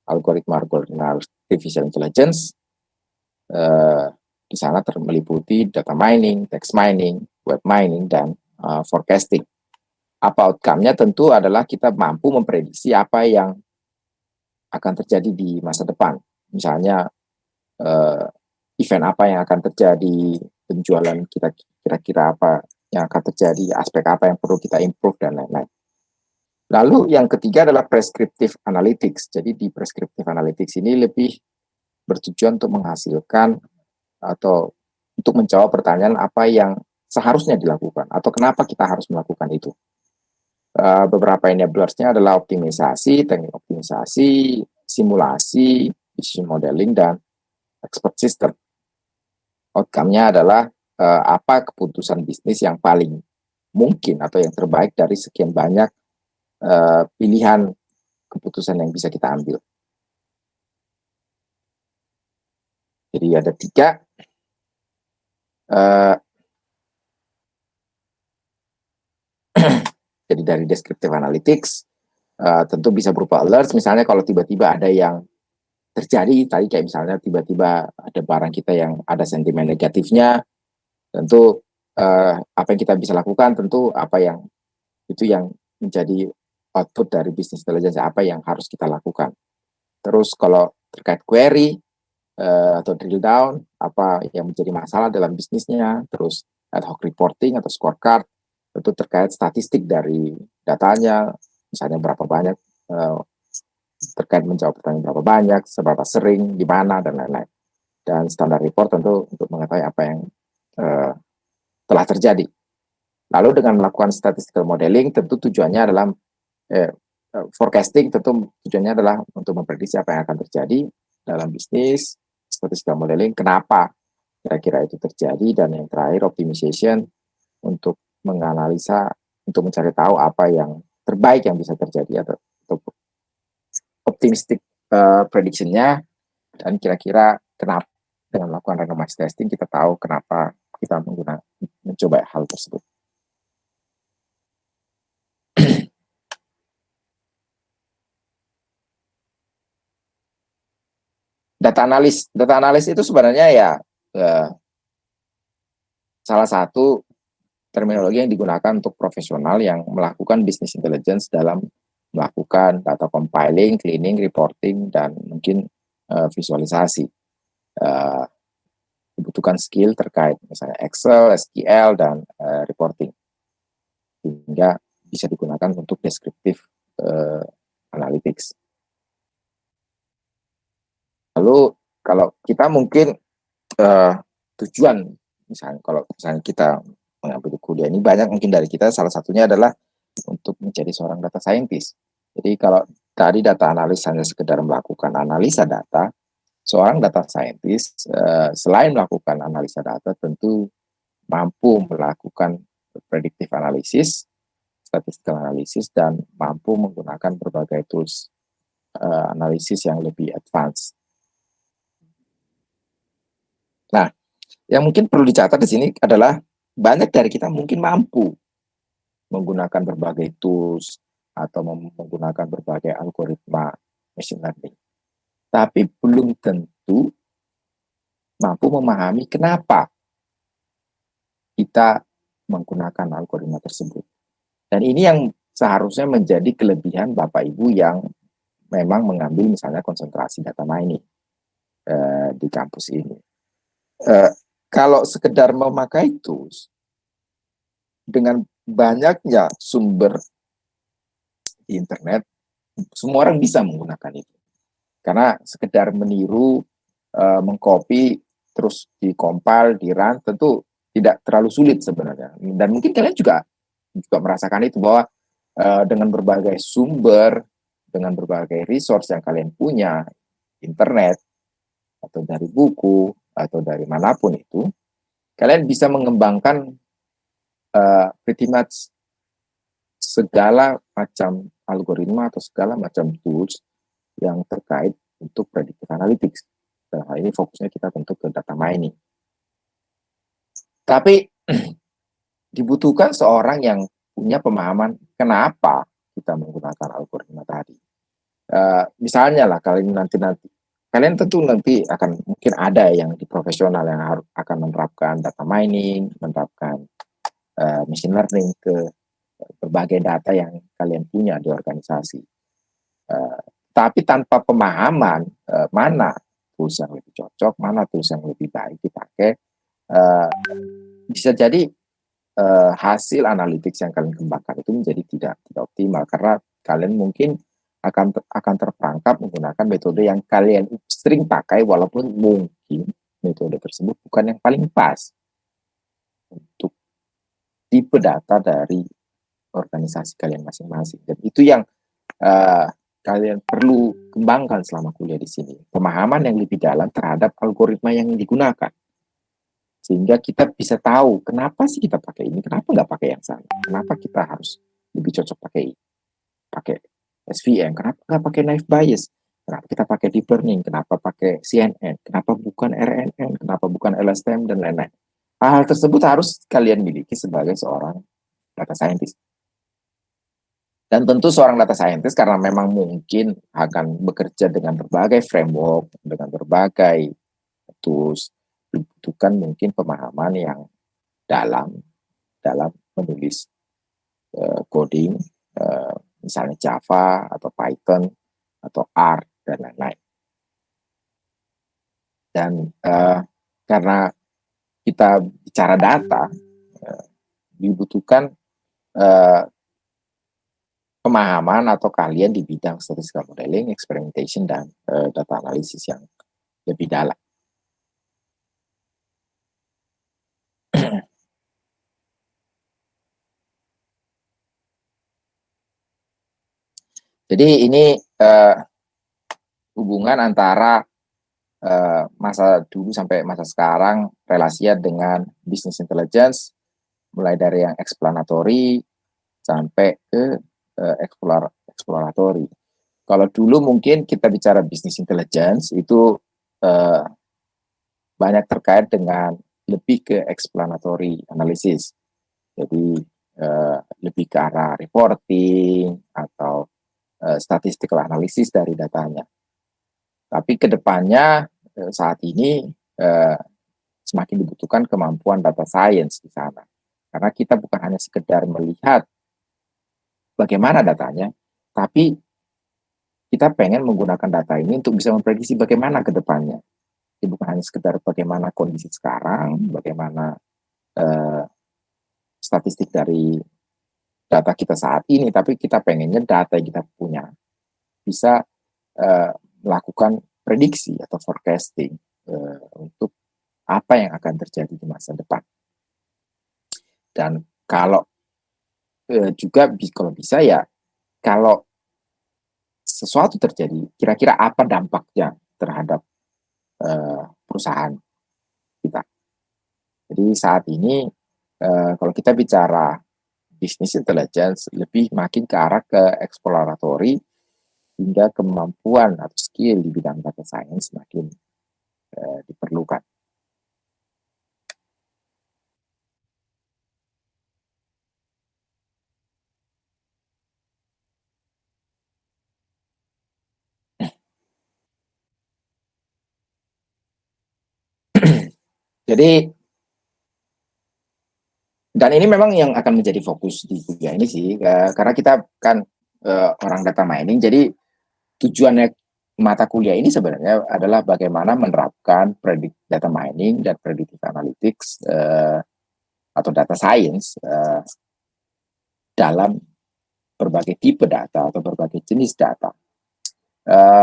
algoritma artificial intelligence. Di sana meliputi data mining, text mining, web mining, dan forecasting. Apa outcome-nya? Tentu adalah kita mampu memprediksi apa yang akan terjadi di masa depan. Misalnya event apa yang akan terjadi, penjualan kita kira-kira apa yang akan terjadi, aspek apa yang perlu kita improve, dan lain-lain. Lalu yang ketiga adalah prescriptive analytics. Jadi di prescriptive analytics ini lebih bertujuan untuk menghasilkan atau untuk menjawab pertanyaan apa yang seharusnya dilakukan atau kenapa kita harus melakukan itu. Beberapa enablersnya adalah optimisasi, teknik optimisasi, simulasi, decision modeling, dan expert system. Outcome-nya adalah apa keputusan bisnis yang paling mungkin atau yang terbaik dari sekian banyak pilihan keputusan yang bisa kita ambil. Jadi ada 3. Jadi dari descriptive analytics tentu bisa berupa alerts, misalnya kalau tiba-tiba ada yang terjadi tadi, kayak misalnya tiba-tiba ada barang kita yang ada sentimen negatifnya, tentu apa yang kita bisa lakukan, tentu apa yang itu yang menjadi output dari business intelligence, apa yang harus kita lakukan. Terus kalau terkait query atau drill down, apa yang menjadi masalah dalam bisnisnya, terus ad hoc reporting atau scorecard, tentu terkait statistik dari datanya, misalnya berapa banyak, terkait menjawab pertanyaan berapa banyak, seberapa sering, di mana, dan lain-lain. Dan standar report tentu untuk mengetahui apa yang telah terjadi. Lalu dengan melakukan statistical modeling, tentu tujuannya adalah forecasting, tentu tujuannya adalah untuk memprediksi apa yang akan terjadi dalam bisnis. Statistical modeling, kenapa kira-kira itu terjadi, dan yang terakhir optimization, untuk menganalisa, untuk mencari tahu apa yang terbaik yang bisa terjadi atau optimistic prediction-nya, dan kira-kira kenapa dengan melakukan randomized testing kita tahu kenapa kita mencoba hal tersebut. Data analis itu sebenarnya ya salah satu terminologi yang digunakan untuk profesional yang melakukan business intelligence dalam melakukan data compiling, cleaning, reporting, dan mungkin visualisasi. Dibutuhkan skill terkait misalnya Excel, SQL, dan reporting, sehingga bisa digunakan untuk deskriptif analytics. Lalu kalau kita mungkin tujuan, misalnya kalau misalnya kita mengambil kuliah ini, banyak mungkin dari kita salah satunya adalah untuk menjadi seorang data scientist. Jadi kalau tadi data analis hanya sekedar melakukan analisa data, seorang data scientist selain melakukan analisa data tentu mampu melakukan predictive analysis, statistical analysis, dan mampu menggunakan berbagai tools analisis yang lebih advance. Nah, yang mungkin perlu dicatat di sini adalah banyak dari kita mungkin mampu menggunakan berbagai tools atau menggunakan berbagai algoritma machine learning, tapi belum tentu mampu memahami kenapa kita menggunakan algoritma tersebut. Dan ini yang seharusnya menjadi kelebihan Bapak Ibu yang memang mengambil misalnya konsentrasi data mining di kampus ini. Kalau sekedar memakai tools, dengan banyaknya sumber di internet, semua orang bisa menggunakan itu. Karena sekedar meniru, mengcopy, terus di-compile, di-run, tentu tidak terlalu sulit sebenarnya. Dan mungkin kalian juga merasakan itu, bahwa dengan berbagai sumber, dengan berbagai resource yang kalian punya, internet, atau dari buku, atau dari manapun itu, kalian bisa mengembangkan pretty much segala macam algoritma atau segala macam tools yang terkait untuk predictive analytics. Dan hal ini fokusnya kita tentu ke data mining. Tapi dibutuhkan seorang yang punya pemahaman kenapa kita menggunakan algoritma tadi. Misalnya lah, kalian tentu nanti akan mungkin ada yang di profesional yang akan menerapkan data mining, menerapkan machine learning ke berbagai data yang kalian punya di organisasi. Tapi tanpa pemahaman mana tools yang lebih cocok, mana tools yang lebih baik dipakai, bisa jadi hasil analytics yang kalian kembangkan itu menjadi tidak optimal, karena kalian mungkin akan terperangkap menggunakan metode yang kalian sering pakai, walaupun mungkin metode tersebut bukan yang paling pas untuk tipe data dari organisasi kalian masing-masing. Dan itu yang kalian perlu kembangkan selama kuliah di sini, pemahaman yang lebih dalam terhadap algoritma yang digunakan, sehingga kita bisa tahu kenapa sih kita pakai ini, kenapa nggak pakai yang sana, kenapa kita harus lebih cocok pakai SVM, kenapa nggak pakai naive Bayes, kenapa kita pakai deep learning, kenapa pakai CNN, kenapa bukan RNN, kenapa bukan LSTM, dan lain-lain. Hal tersebut harus kalian miliki sebagai seorang data scientist. Dan tentu seorang data scientist, karena memang mungkin akan bekerja dengan berbagai framework, dengan berbagai tools, dibutuhkan mungkin pemahaman yang dalam menulis coding, misalnya Java atau Python atau R dan lain-lain. Dan karena kita bicara data, dibutuhkan pemahaman atau kalian di bidang statistical modeling, experimentation, dan data analisis yang lebih dalam. Jadi ini hubungan antara masa dulu sampai masa sekarang, relasinya dengan business intelligence, mulai dari yang explanatory sampai ke exploratory. Kalau dulu mungkin kita bicara business intelligence itu banyak terkait dengan lebih ke explanatory analysis. Jadi lebih ke arah reporting atau statistical analysis dari datanya. Tapi kedepannya saat ini semakin dibutuhkan kemampuan data science di sana. Karena kita bukan hanya sekedar melihat bagaimana datanya, tapi kita pengen menggunakan data ini untuk bisa memprediksi bagaimana ke depannya. Jadi bukan hanya sekedar bagaimana kondisi sekarang, bagaimana statistik dari data kita saat ini, tapi kita pengennya data yang kita punya bisa melakukan prediksi atau forecasting untuk apa yang akan terjadi di masa depan. Dan kalau juga kalau bisa ya, kalau sesuatu terjadi, kira-kira apa dampaknya terhadap perusahaan kita. Jadi saat ini kalau kita bicara business intelligence, lebih makin ke arah ke exploratory hingga kemampuan atau skill di bidang data science makin diperlukan. Jadi, dan ini memang yang akan menjadi fokus di kuliah ini sih, karena kita kan orang data mining, jadi tujuannya mata kuliah ini sebenarnya adalah bagaimana menerapkan data mining dan predictive analytics atau data science dalam berbagai tipe data atau berbagai jenis data.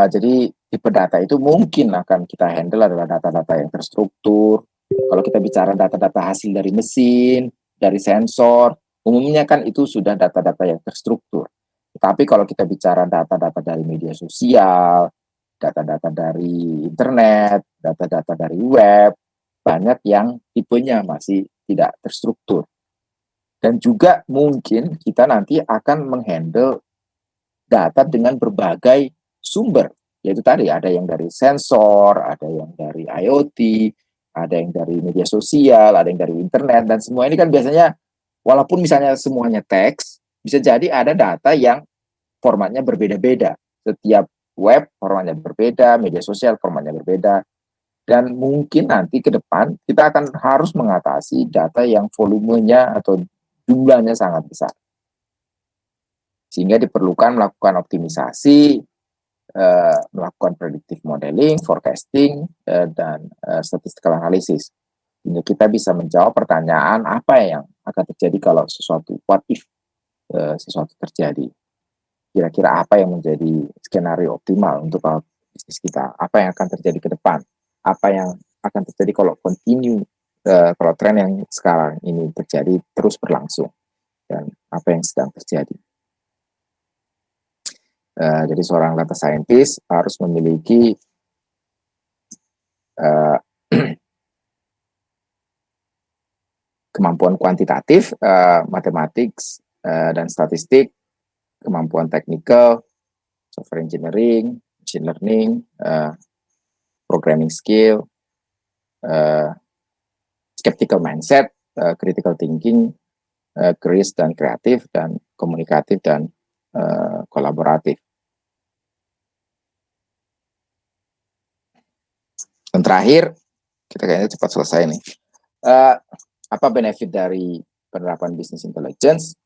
Jadi tipe data itu mungkin akan kita handle adalah data-data yang terstruktur. Kalau kita bicara data-data hasil dari mesin, dari sensor, umumnya kan itu sudah data-data yang terstruktur. Tapi kalau kita bicara data-data dari media sosial, data-data dari internet, data-data dari web, banyak yang tipenya masih tidak terstruktur. Dan juga mungkin kita nanti akan menghandle data dengan berbagai sumber, yaitu tadi ada yang dari sensor, ada yang dari IoT, ada yang dari media sosial, ada yang dari internet, dan semua ini kan biasanya walaupun misalnya semuanya teks, bisa jadi ada data yang formatnya berbeda-beda. Setiap web formatnya berbeda, media sosial formatnya berbeda, dan mungkin nanti ke depan kita akan harus mengatasi data yang volumenya atau jumlahnya sangat besar. Sehingga diperlukan melakukan optimisasi, melakukan predictive modeling, forecasting, dan statistical analysis. Sehingga kita bisa menjawab pertanyaan apa yang akan terjadi kalau sesuatu, what if sesuatu terjadi. Kira-kira apa yang menjadi skenario optimal untuk bisnis kita, apa yang akan terjadi ke depan, apa yang akan terjadi kalau kalau tren yang sekarang ini terjadi terus berlangsung, dan apa yang sedang terjadi. Jadi seorang data scientist harus memiliki kemampuan kuantitatif, matematik, dan statistik, kemampuan teknikal, software engineering, machine learning, programming skill, skeptical mindset, critical thinking, curious dan kreatif, dan komunikatif dan kolaboratif. Dan terakhir, kita kayaknya cepat selesai nih. Apa benefit dari penerapan business intelligence?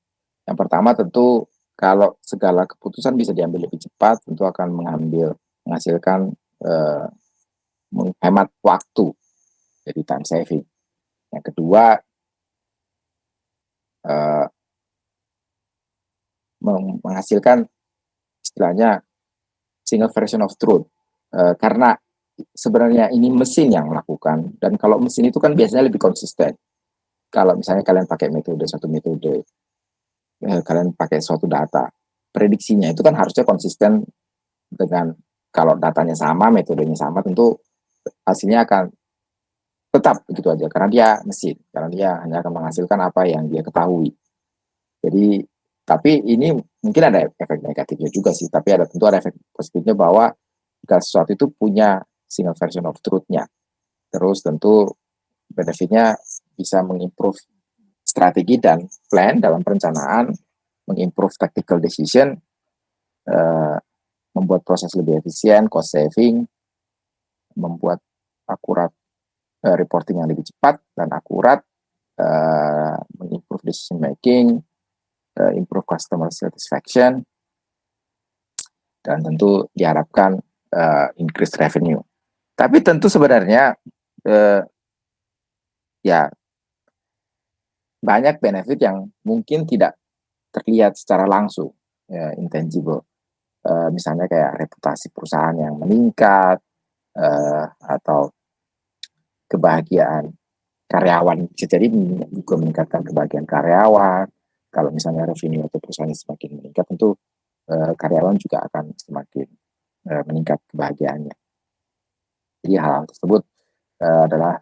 Yang pertama tentu kalau segala keputusan bisa diambil lebih cepat, tentu akan menghasilkan menghemat waktu, jadi time saving. Yang kedua, menghasilkan istilahnya single version of truth, karena sebenarnya ini mesin yang melakukan, dan kalau mesin itu kan biasanya lebih konsisten. Kalau misalnya kalian pakai suatu metode, kalian pakai suatu data, prediksinya itu kan harusnya konsisten dengan, kalau datanya sama, metodenya sama, tentu hasilnya akan tetap begitu aja, karena dia mesin, karena dia hanya akan menghasilkan apa yang dia ketahui. Jadi, tapi ini mungkin ada efek negatifnya juga sih, tapi tentu ada efek positifnya bahwa jika sesuatu itu punya single version of truth-nya, terus tentu benefitnya bisa mengimprove strategi dan plan dalam perencanaan, mengimprove tactical decision, membuat proses lebih efisien, cost saving, membuat reporting yang lebih cepat dan akurat, mengimprove decision making, improve customer satisfaction, dan tentu diharapkan increase revenue. Tapi tentu sebenarnya ya banyak benefit yang mungkin tidak terlihat secara langsung, ya, intangible. Misalnya kayak reputasi perusahaan yang meningkat, atau kebahagiaan karyawan, bisa jadi juga meningkatkan kebahagiaan karyawan. Kalau misalnya revenue atau perusahaan semakin meningkat, tentu karyawan juga akan semakin meningkat kebahagiaannya. Jadi hal tersebut adalah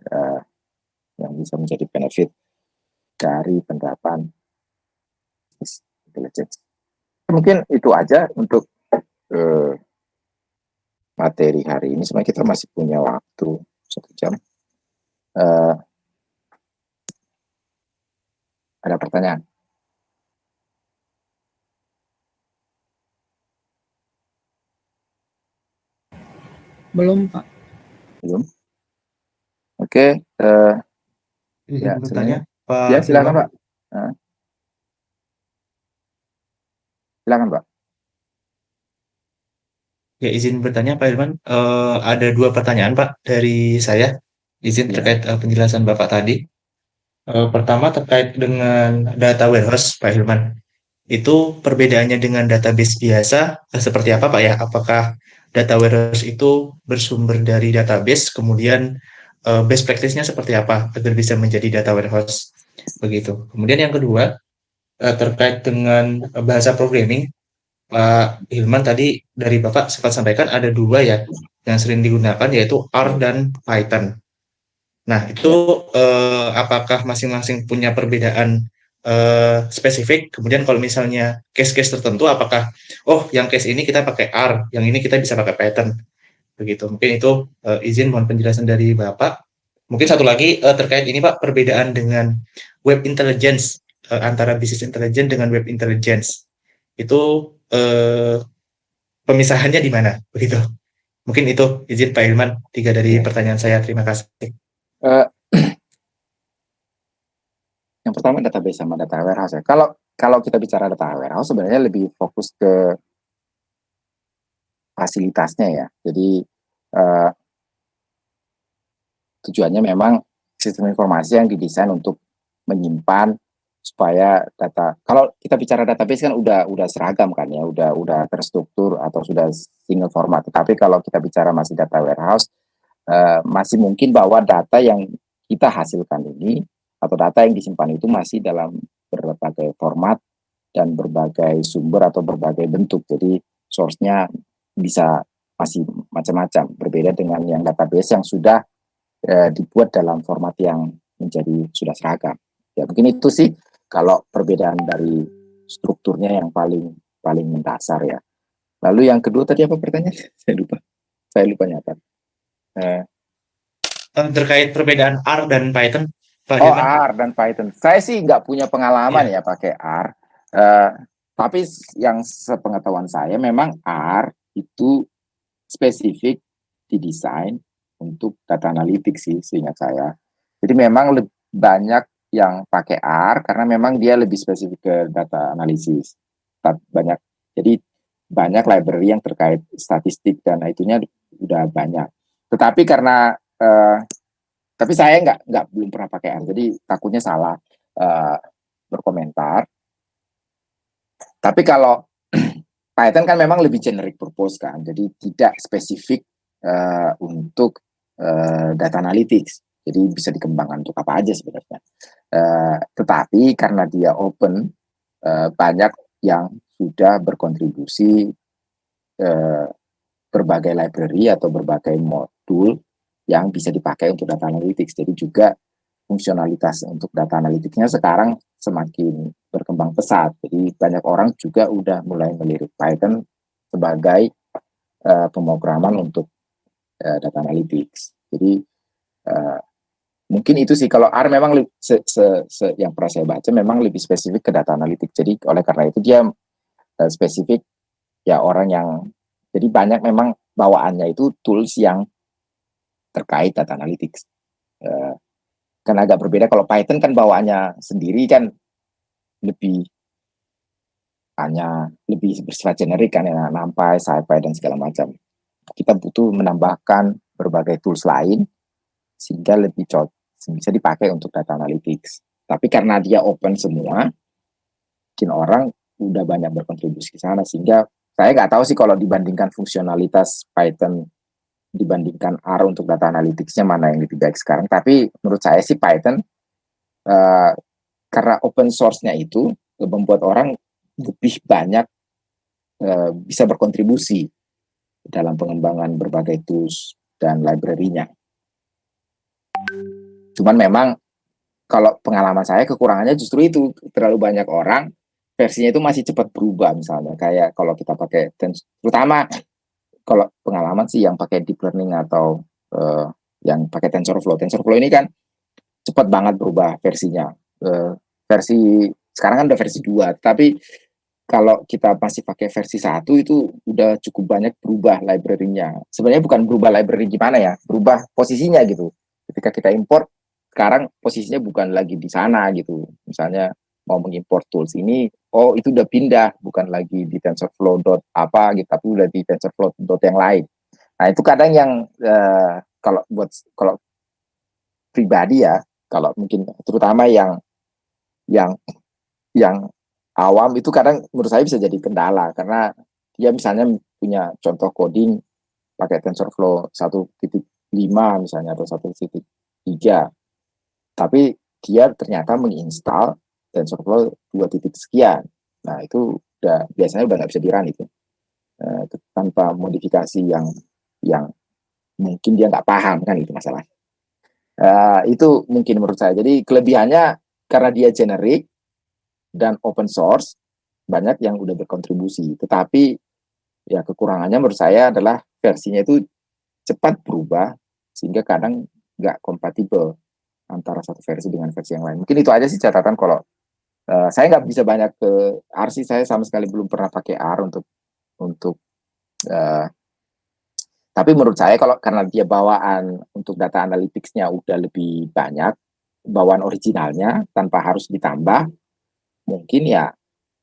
yang bisa menjadi benefit dari penerapan intelligence. Mungkin itu aja untuk materi hari ini. Sebenarnya kita masih punya waktu 1 jam. Ada pertanyaan? Belum, Pak. Belum? Oke. Izin Ya, bertanya, sebenarnya. Pak Ya, silakan, Firman. Pak. Silakan, Pak. Ya, izin bertanya, Pak Firman. Ada 2 pertanyaan, Pak, dari saya. Izin Ya. terkait penjelasan Bapak tadi. Pertama terkait dengan data warehouse, Pak Firman. Itu perbedaannya dengan database biasa seperti apa, Pak ya? Apakah data warehouse itu bersumber dari database, kemudian best practice-nya seperti apa agar bisa menjadi data warehouse? Begitu. Kemudian yang kedua, terkait dengan bahasa programming, Pak Hilman tadi dari Bapak sempat sampaikan ada 2 ya yang sering digunakan, yaitu R dan Python. Nah, itu apakah masing-masing punya perbedaan spesifik? Kemudian kalau misalnya case-case tertentu, apakah yang case ini kita pakai R, yang ini kita bisa pakai Python, begitu. Mungkin itu izin mohon penjelasan dari Bapak. Mungkin satu lagi terkait ini Pak, perbedaan dengan web intelligence, antara business intelligence dengan web intelligence. Itu pemisahannya di mana? Begitu. Mungkin itu izin Pak Hilman, 3 dari pertanyaan saya. Terima kasih. Yang pertama database sama data warehouse ya. Kalau kita bicara data warehouse sebenarnya lebih fokus ke fasilitasnya ya. Jadi tujuannya memang sistem informasi yang didesain untuk menyimpan supaya data. Kalau kita bicara database kan udah seragam kan ya, udah terstruktur atau sudah single format. Tetapi kalau kita bicara masih data warehouse, masih mungkin bahwa data yang kita hasilkan ini atau data yang disimpan itu masih dalam berbagai format dan berbagai sumber atau berbagai bentuk. Jadi source-nya bisa masih macam-macam, berbeda dengan yang database yang sudah dibuat dalam format yang menjadi sudah seragam. Ya mungkin itu sih kalau perbedaan dari strukturnya yang paling mendasar ya. Lalu yang kedua tadi apa pertanyaannya? Saya lupa nyata. Terkait perbedaan R dan Python, Pak Oh, Hilman. R dan Python. Saya sih nggak punya pengalaman ya pakai R. Tapi yang sepengetahuan saya memang R itu spesifik didesain untuk data analytics sih, seingat saya. Jadi memang banyak yang pakai R karena memang dia lebih spesifik ke data analisis. Jadi banyak library yang terkait statistik dan itunya udah banyak. Tetapi karena tapi saya belum pernah pakai R, jadi takutnya salah berkomentar. Tapi kalau Python kan memang lebih generic purpose kan, jadi tidak spesifik untuk data analytics. Jadi bisa dikembangkan untuk apa aja sebenarnya. Tetapi karena dia open, banyak yang sudah berkontribusi berbagai library atau berbagai modul yang bisa dipakai untuk data analytics. Jadi juga fungsionalitas untuk data analytics-nya sekarang semakin berkembang pesat. Jadi banyak orang juga udah mulai melirik Python sebagai pemrograman untuk data analytics. Jadi mungkin itu sih, kalau R memang yang pernah saya baca memang lebih spesifik ke data analytics. Jadi oleh karena itu dia spesifik ya orang yang, jadi banyak memang bawaannya itu tools yang terkait data analytics. Eh, kan agak berbeda kalau Python kan bawaannya sendiri kan lebih hanya lebih bersifat generik kan ya, NumPy, SciPy dan segala macam. Kita butuh menambahkan berbagai tools lain sehingga lebih bisa dipakai untuk data analytics. Tapi karena dia open semua, mungkin orang udah banyak berkontribusi ke sana sehingga saya nggak tahu sih kalau dibandingkan fungsionalitas Python dibandingkan R untuk data analytics-nya mana yang lebih baik sekarang. Tapi menurut saya sih Python karena open source-nya itu membuat orang lebih banyak bisa berkontribusi dalam pengembangan berbagai tools dan library-nya. Cuman memang kalau pengalaman saya kekurangannya justru itu, terlalu banyak orang versinya itu masih cepat berubah misalnya. Kayak kalau kita pakai terutama kalau pengalaman sih yang pakai deep learning atau yang pakai TensorFlow. TensorFlow ini kan cepat banget berubah versinya. Versi sekarang kan udah versi 2, tapi kalau kita masih pakai versi 1 itu udah cukup banyak berubah library-nya. Sebenarnya bukan berubah library gimana ya, berubah posisinya gitu. Ketika kita import, sekarang posisinya bukan lagi di sana gitu. Misalnya mau mengimport tools ini, oh itu udah pindah, bukan lagi di TensorFlow apa gitu, tapi udah di TensorFlow yang lain. Nah itu kadang yang kalau pribadi ya, kalau mungkin terutama yang yang awam itu kadang menurut saya bisa jadi kendala karena dia misalnya punya contoh coding pakai TensorFlow 1.5 misalnya atau 1.3, tapi dia ternyata menginstal TensorFlow 2 titik sekian. Nah itu biasanya udah nggak bisa di-run itu tanpa modifikasi yang mungkin dia nggak paham kan itu masalah. Itu mungkin menurut saya. Jadi kelebihannya karena dia generik dan open source, banyak yang udah berkontribusi. Tetapi ya kekurangannya menurut saya adalah versinya itu cepat berubah sehingga kadang nggak kompatibel antara satu versi dengan versi yang lain. Mungkin itu aja sih catatan kalau saya nggak bisa banyak ke R sih, saya sama sekali belum pernah pakai R untuk tapi menurut saya kalau karena dia bawaan untuk data analytics-nya udah lebih banyak, bawaan originalnya tanpa harus ditambah, mungkin ya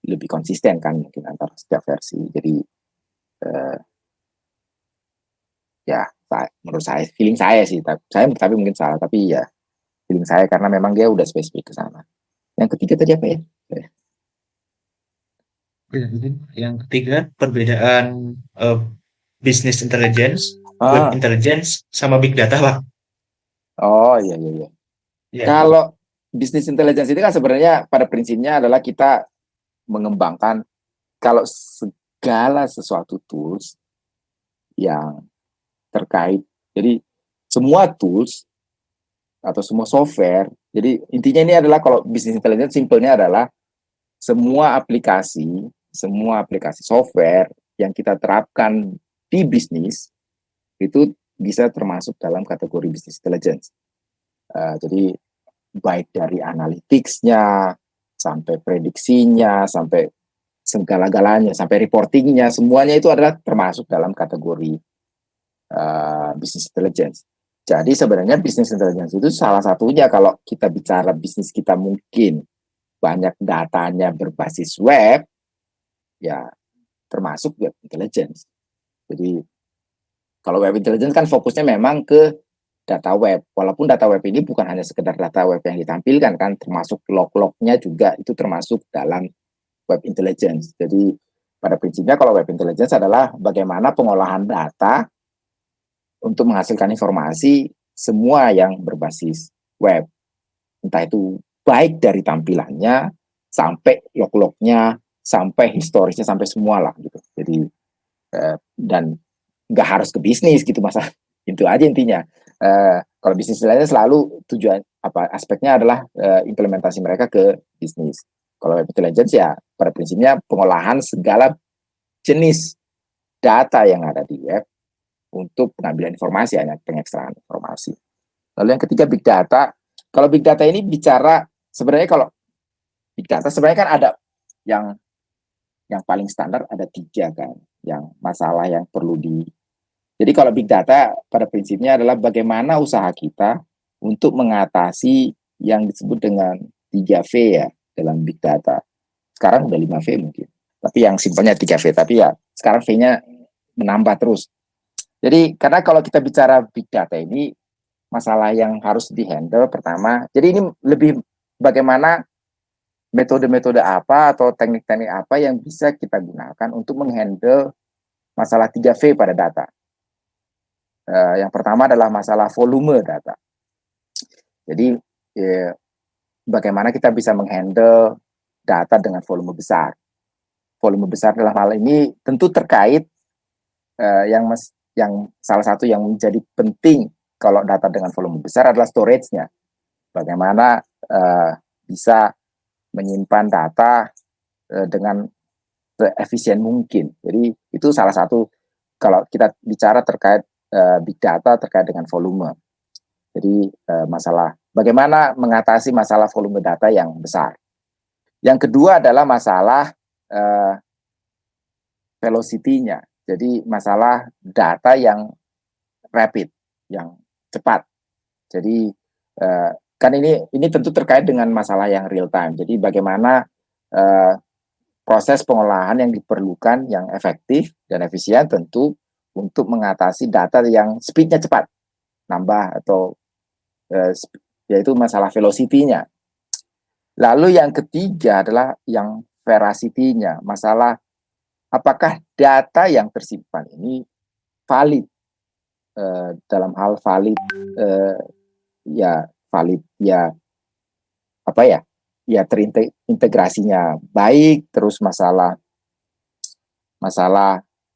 lebih konsisten kan mungkin antara setiap versi. Jadi ya menurut saya, feeling saya sih, tapi mungkin salah, tapi ya feeling saya karena memang dia udah spesifik ke sana. Yang ketiga tadi apa ya? Yang ketiga, perbedaan business intelligence, web intelligence, sama big data, Pak. Oh iya iya iya. Ya. Kalau business intelligence itu kan sebenarnya pada prinsipnya adalah kita mengembangkan kalau segala sesuatu tools yang terkait. Jadi semua tools atau semua software. Jadi intinya ini adalah kalau business intelligence simpelnya adalah semua aplikasi software yang kita terapkan di bisnis itu bisa termasuk dalam kategori business intelligence. Jadi baik dari analytics-nya sampai prediksinya sampai segala-galanya sampai reportingnya semuanya itu adalah termasuk dalam kategori business intelligence. Jadi sebenarnya business intelligence itu salah satunya kalau kita bicara bisnis kita mungkin banyak datanya berbasis web, ya termasuk web intelligence. Jadi kalau web intelligence kan fokusnya memang ke data web. Walaupun data web ini bukan hanya sekedar data web yang ditampilkan kan, termasuk log-lognya juga itu termasuk dalam web intelligence. Jadi pada prinsipnya kalau web intelligence adalah bagaimana pengolahan data untuk menghasilkan informasi semua yang berbasis web. Entah itu baik dari tampilannya, sampai log-lognya, sampai historisnya, sampai semua lah gitu. Jadi, dan nggak harus ke bisnis gitu masa. Itu aja intinya. Kalau bisnis lainnya selalu tujuan aspeknya adalah implementasi mereka ke bisnis. Kalau web intelligence ya pada prinsipnya pengolahan segala jenis data yang ada di web untuk pengambilan informasi, hanya pengekstraan informasi. Lalu yang ketiga big data. Kalau big data ini bicara sebenarnya kalau big data sebenarnya kan ada yang paling standar ada 3 kan, yang masalah yang perlu di. Jadi kalau big data pada prinsipnya adalah bagaimana usaha kita untuk mengatasi yang disebut dengan 3V ya dalam big data. Sekarang udah 5V mungkin. Tapi yang simpelnya 3V, tapi ya sekarang V-nya menambah terus. Jadi karena kalau kita bicara big data ini masalah yang harus dihandle pertama, jadi ini lebih bagaimana metode-metode apa atau teknik-teknik apa yang bisa kita gunakan untuk menghandle masalah 3V pada data. Yang pertama adalah masalah volume data. Jadi bagaimana kita bisa menghandle data dengan volume besar. Volume besar dalam hal ini tentu terkait yang salah satu yang menjadi penting kalau data dengan volume besar adalah storage-nya. Bagaimana bisa menyimpan data dengan seefisien mungkin. Jadi itu salah satu kalau kita bicara terkait big data terkait dengan volume. Jadi masalah bagaimana mengatasi masalah volume data yang besar. Yang kedua adalah masalah velocity-nya. Jadi masalah data yang rapid, yang cepat. Jadi kan ini tentu terkait dengan masalah yang real time. Jadi bagaimana proses pengolahan yang diperlukan yang efektif dan efisien tentu untuk mengatasi data yang speed-nya cepat, nambah atau yaitu masalah velocity-nya. Lalu yang ketiga adalah yang veracity-nya, masalah apakah data yang tersimpan ini valid dalam hal valid terintegrasinya baik, terus masalah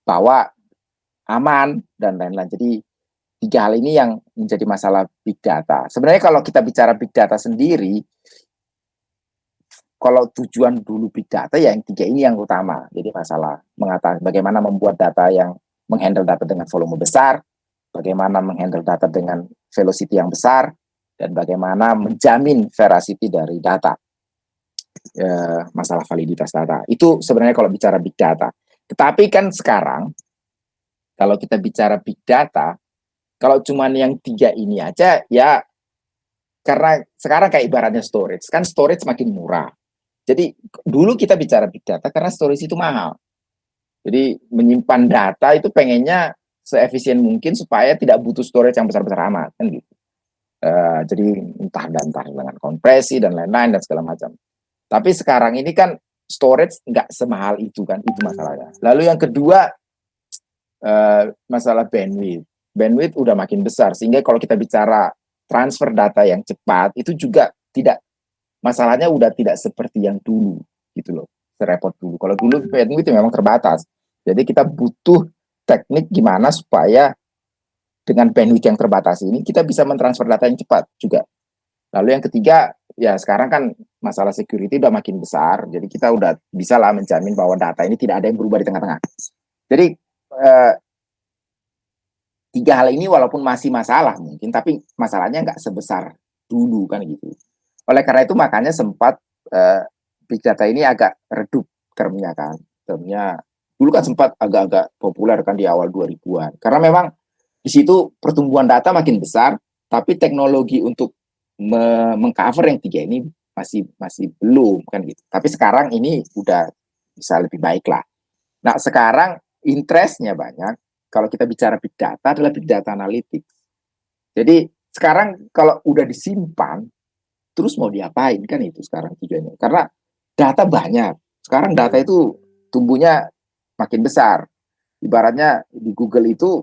bahwa aman dan lain-lain. Jadi 3 hal ini yang menjadi masalah big data. Sebenarnya kalau kita bicara big data sendiri, kalau tujuan dulu big data ya yang 3 ini yang utama. Jadi masalah mengatasi bagaimana membuat data yang menghandle data dengan volume besar, bagaimana menghandle data dengan velocity yang besar, dan bagaimana menjamin veracity dari data. Masalah validitas data. Itu sebenarnya kalau bicara big data. Tetapi kan sekarang kalau kita bicara big data, kalau cuman yang 3 ini aja ya, karena sekarang kayak ibaratnya storage, kan storage makin murah. Jadi dulu kita bicara big data karena storage itu mahal. Jadi menyimpan data itu pengennya seefisien mungkin supaya tidak butuh storage yang besar-besar amat kan gitu. Jadi entah dengan kompresi dan lain-lain dan segala macam. Tapi sekarang ini kan storage nggak semahal itu kan, itu masalahnya. Lalu yang kedua masalah bandwidth. Bandwidth udah makin besar sehingga kalau kita bicara transfer data yang cepat itu juga tidak, masalahnya udah tidak seperti yang dulu gitu loh, serepot dulu. Kalau dulu bandwidth memang terbatas. Jadi kita butuh teknik gimana supaya dengan bandwidth yang terbatas ini kita bisa mentransfer data yang cepat juga. Lalu yang ketiga ya sekarang kan masalah security udah makin besar. Jadi kita udah bisa lah menjamin bahwa data ini tidak ada yang berubah di tengah-tengah. Jadi 3 hal ini walaupun masih masalah mungkin, tapi masalahnya nggak sebesar dulu kan gitu. Oleh karena itu makanya sempat big data ini agak redup termnya kan. Termnya dulu kan sempat agak-agak populer kan di awal 2000-an. Karena memang di situ pertumbuhan data makin besar, tapi teknologi untuk mengcover yang 3 ini masih belum kan gitu. Tapi sekarang ini udah bisa lebih baik lah. Nah sekarang interest-nya banyak. Kalau kita bicara big data adalah big data analytics. Jadi sekarang kalau udah disimpan, terus mau diapain kan itu sekarang tujuannya. Karena data banyak. Sekarang data itu tumbuhnya makin besar. Ibaratnya di Google itu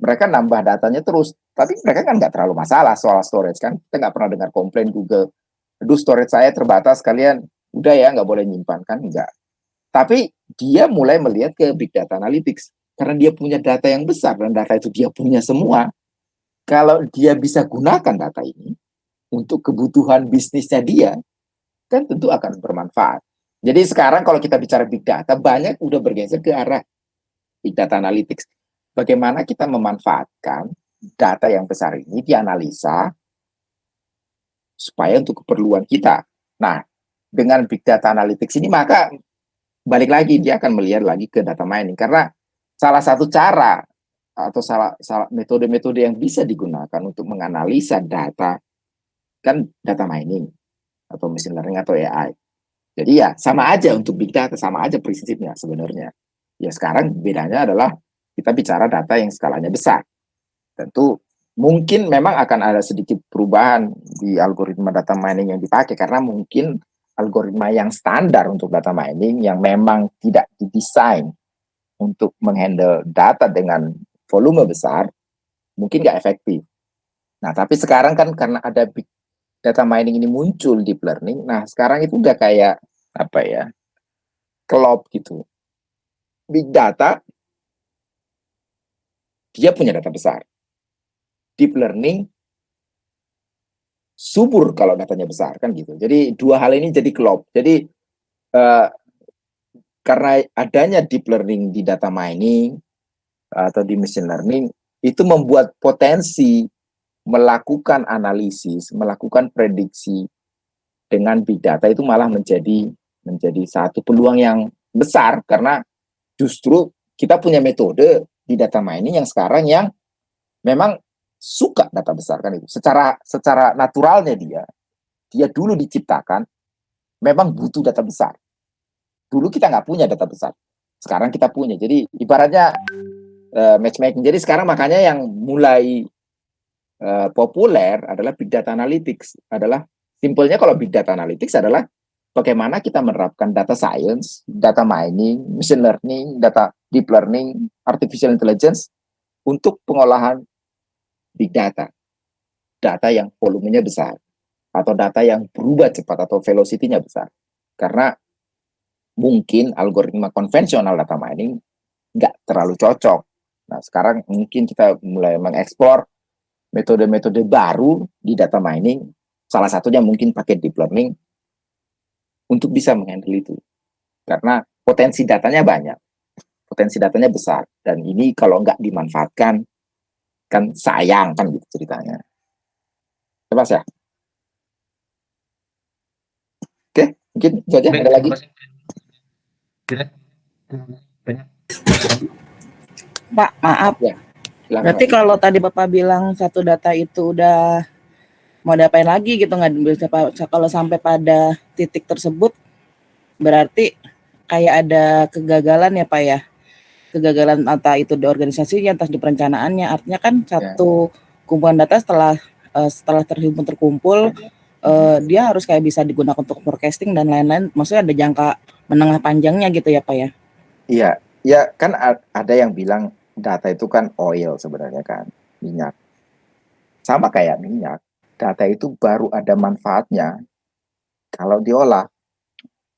mereka nambah datanya terus. Tapi mereka kan nggak terlalu masalah soal storage kan. Kita nggak pernah dengar komplain Google. Aduh storage saya terbatas, kalian udah ya nggak boleh nyimpan kan. Enggak. Tapi dia mulai melihat ke big data analytics. Karena dia punya data yang besar dan data itu dia punya semua. Kalau dia bisa gunakan data ini untuk kebutuhan bisnisnya dia, kan tentu akan bermanfaat. Jadi sekarang kalau kita bicara big data, banyak udah bergeser ke arah big data analytics. Bagaimana kita memanfaatkan data yang besar ini dianalisa supaya untuk keperluan kita. Nah, dengan big data analytics ini maka balik lagi dia akan melihat lagi ke data mining karena salah satu cara atau salah metode-metode yang bisa digunakan untuk menganalisa data kan data mining atau machine learning atau AI. Jadi ya sama aja untuk big data, sama aja prinsipnya sebenarnya. Ya sekarang bedanya adalah kita bicara data yang skalanya besar. Tentu mungkin memang akan ada sedikit perubahan di algoritma data mining yang dipakai, karena mungkin algoritma yang standar untuk data mining yang memang tidak didesain untuk menghandle data dengan volume besar mungkin nggak efektif. Nah, tapi sekarang kan karena ada big data mining ini muncul deep learning, nah sekarang itu udah kayak apa ya, klop gitu. Big data, dia punya data besar. Deep learning subur kalau datanya besar, kan gitu. Jadi dua hal ini jadi klop. Jadi karena adanya deep learning di data mining atau di machine learning, itu membuat potensi melakukan analisis, melakukan prediksi dengan big data itu malah menjadi satu peluang yang besar, karena justru kita punya metode di data mining yang sekarang yang memang suka data besar, kan itu. Secara naturalnya dia dulu diciptakan memang butuh data besar. Dulu kita nggak punya data besar, sekarang kita punya. Jadi ibaratnya matchmaking. Jadi sekarang makanya yang mulai populer adalah big data analytics. Adalah simpelnya, kalau big data analytics adalah bagaimana kita menerapkan data science, data mining, machine learning, data deep learning, artificial intelligence untuk pengolahan big data. Data yang volumenya besar atau data yang berubah cepat atau velocity-nya besar. Karena mungkin algoritma konvensional data mining nggak terlalu cocok. Nah, sekarang mungkin kita mulai mengeksplor metode-metode baru di data mining, salah satunya mungkin pakai deep learning untuk bisa menghandle itu. Karena potensi datanya banyak, potensi datanya besar, dan ini kalau nggak dimanfaatkan, kan sayang, kan gitu ceritanya. Coba ya. Oke, mungkin itu aja. Ada lagi? Banyak. Pak, maaf. Ya, silakan, Berarti Pak. kalau tadi Bapak bilang satu data itu udah mau diapain lagi gitu, nggak bisa kalau sampai pada titik tersebut, berarti kayak ada kegagalan ya Pak ya? Kegagalan entah itu di organisasinya, entah di perencanaannya. Artinya kan satu kumpulan data setelah terkumpul, dia harus kayak bisa digunakan untuk forecasting dan lain-lain. Maksudnya ada jangka menengah panjangnya gitu ya Pak ya? Iya, ya kan ada yang bilang data itu kan oil sebenarnya, kan minyak. Sama kayak minyak, data itu baru ada manfaatnya kalau diolah.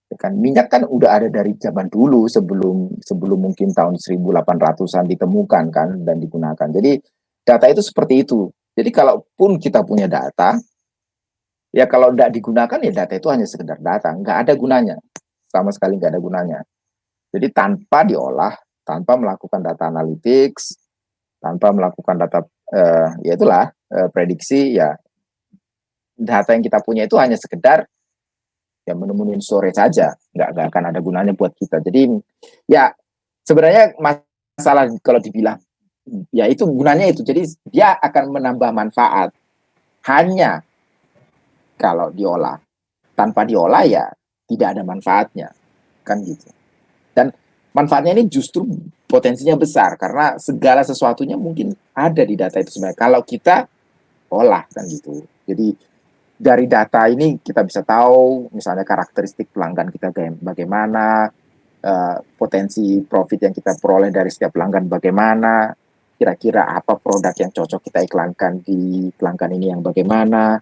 Ya kan, minyak kan udah ada dari zaman dulu, sebelum mungkin tahun 1800-an ditemukan kan dan digunakan. Jadi data itu seperti itu. Jadi kalaupun kita punya data, ya kalau tidak digunakan ya data itu hanya sekedar data, nggak ada gunanya, sama sekali nggak ada gunanya. Jadi tanpa diolah, tanpa melakukan data analytics, tanpa melakukan data ya itulah prediksi, ya data yang kita punya itu hanya sekedar ya menemukan storage saja, nggak akan ada gunanya buat kita. Jadi ya sebenarnya masalah kalau dibilang ya itu gunanya itu, jadi dia akan menambah manfaat hanya kalau diolah. Tanpa diolah ya tidak ada manfaatnya, kan gitu. Dan manfaatnya ini justru potensinya besar karena segala sesuatunya mungkin ada di data itu sebenarnya kalau kita olah, kan gitu. Jadi dari data ini kita bisa tahu misalnya karakteristik pelanggan kita bagaimana, potensi profit yang kita peroleh dari setiap pelanggan bagaimana, kira-kira apa produk yang cocok kita iklankan di pelanggan ini yang bagaimana.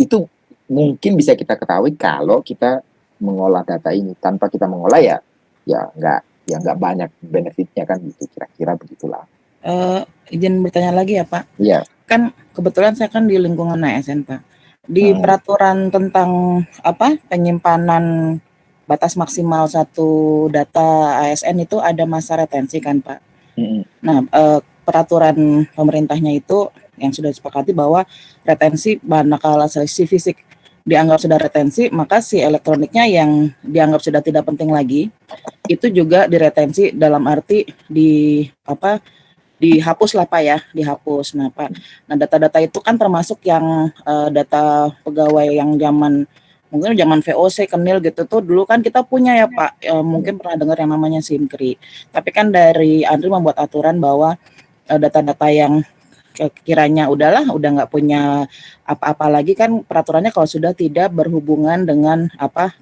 Itu mungkin bisa kita ketahui kalau kita mengolah data ini. Tanpa kita mengolah ya nggak banyak benefitnya, kan gitu, kira-kira begitulah. Izin bertanya lagi ya Pak. Iya. Kan kebetulan saya kan di lingkungan ASN Pak. Di peraturan tentang penyimpanan batas maksimal satu data ASN itu ada masa retensi kan Pak. Nah, peraturan pemerintahnya itu yang sudah disepakati bahwa retensi manakala si fisik dianggap sudah retensi, maka si elektroniknya yang dianggap sudah tidak penting lagi itu juga diretensi, dalam arti dihapus lah Pak ya, dihapus. Nah Pak, nah data-data itu kan termasuk yang data pegawai yang mungkin zaman VOC, Kenil gitu tuh dulu kan kita punya ya Pak, mungkin pernah dengar yang namanya SIMKRI. Tapi kan dari Andri membuat aturan bahwa data-data yang kiranya udah nggak punya apa-apa lagi kan peraturannya kalau sudah tidak berhubungan dengan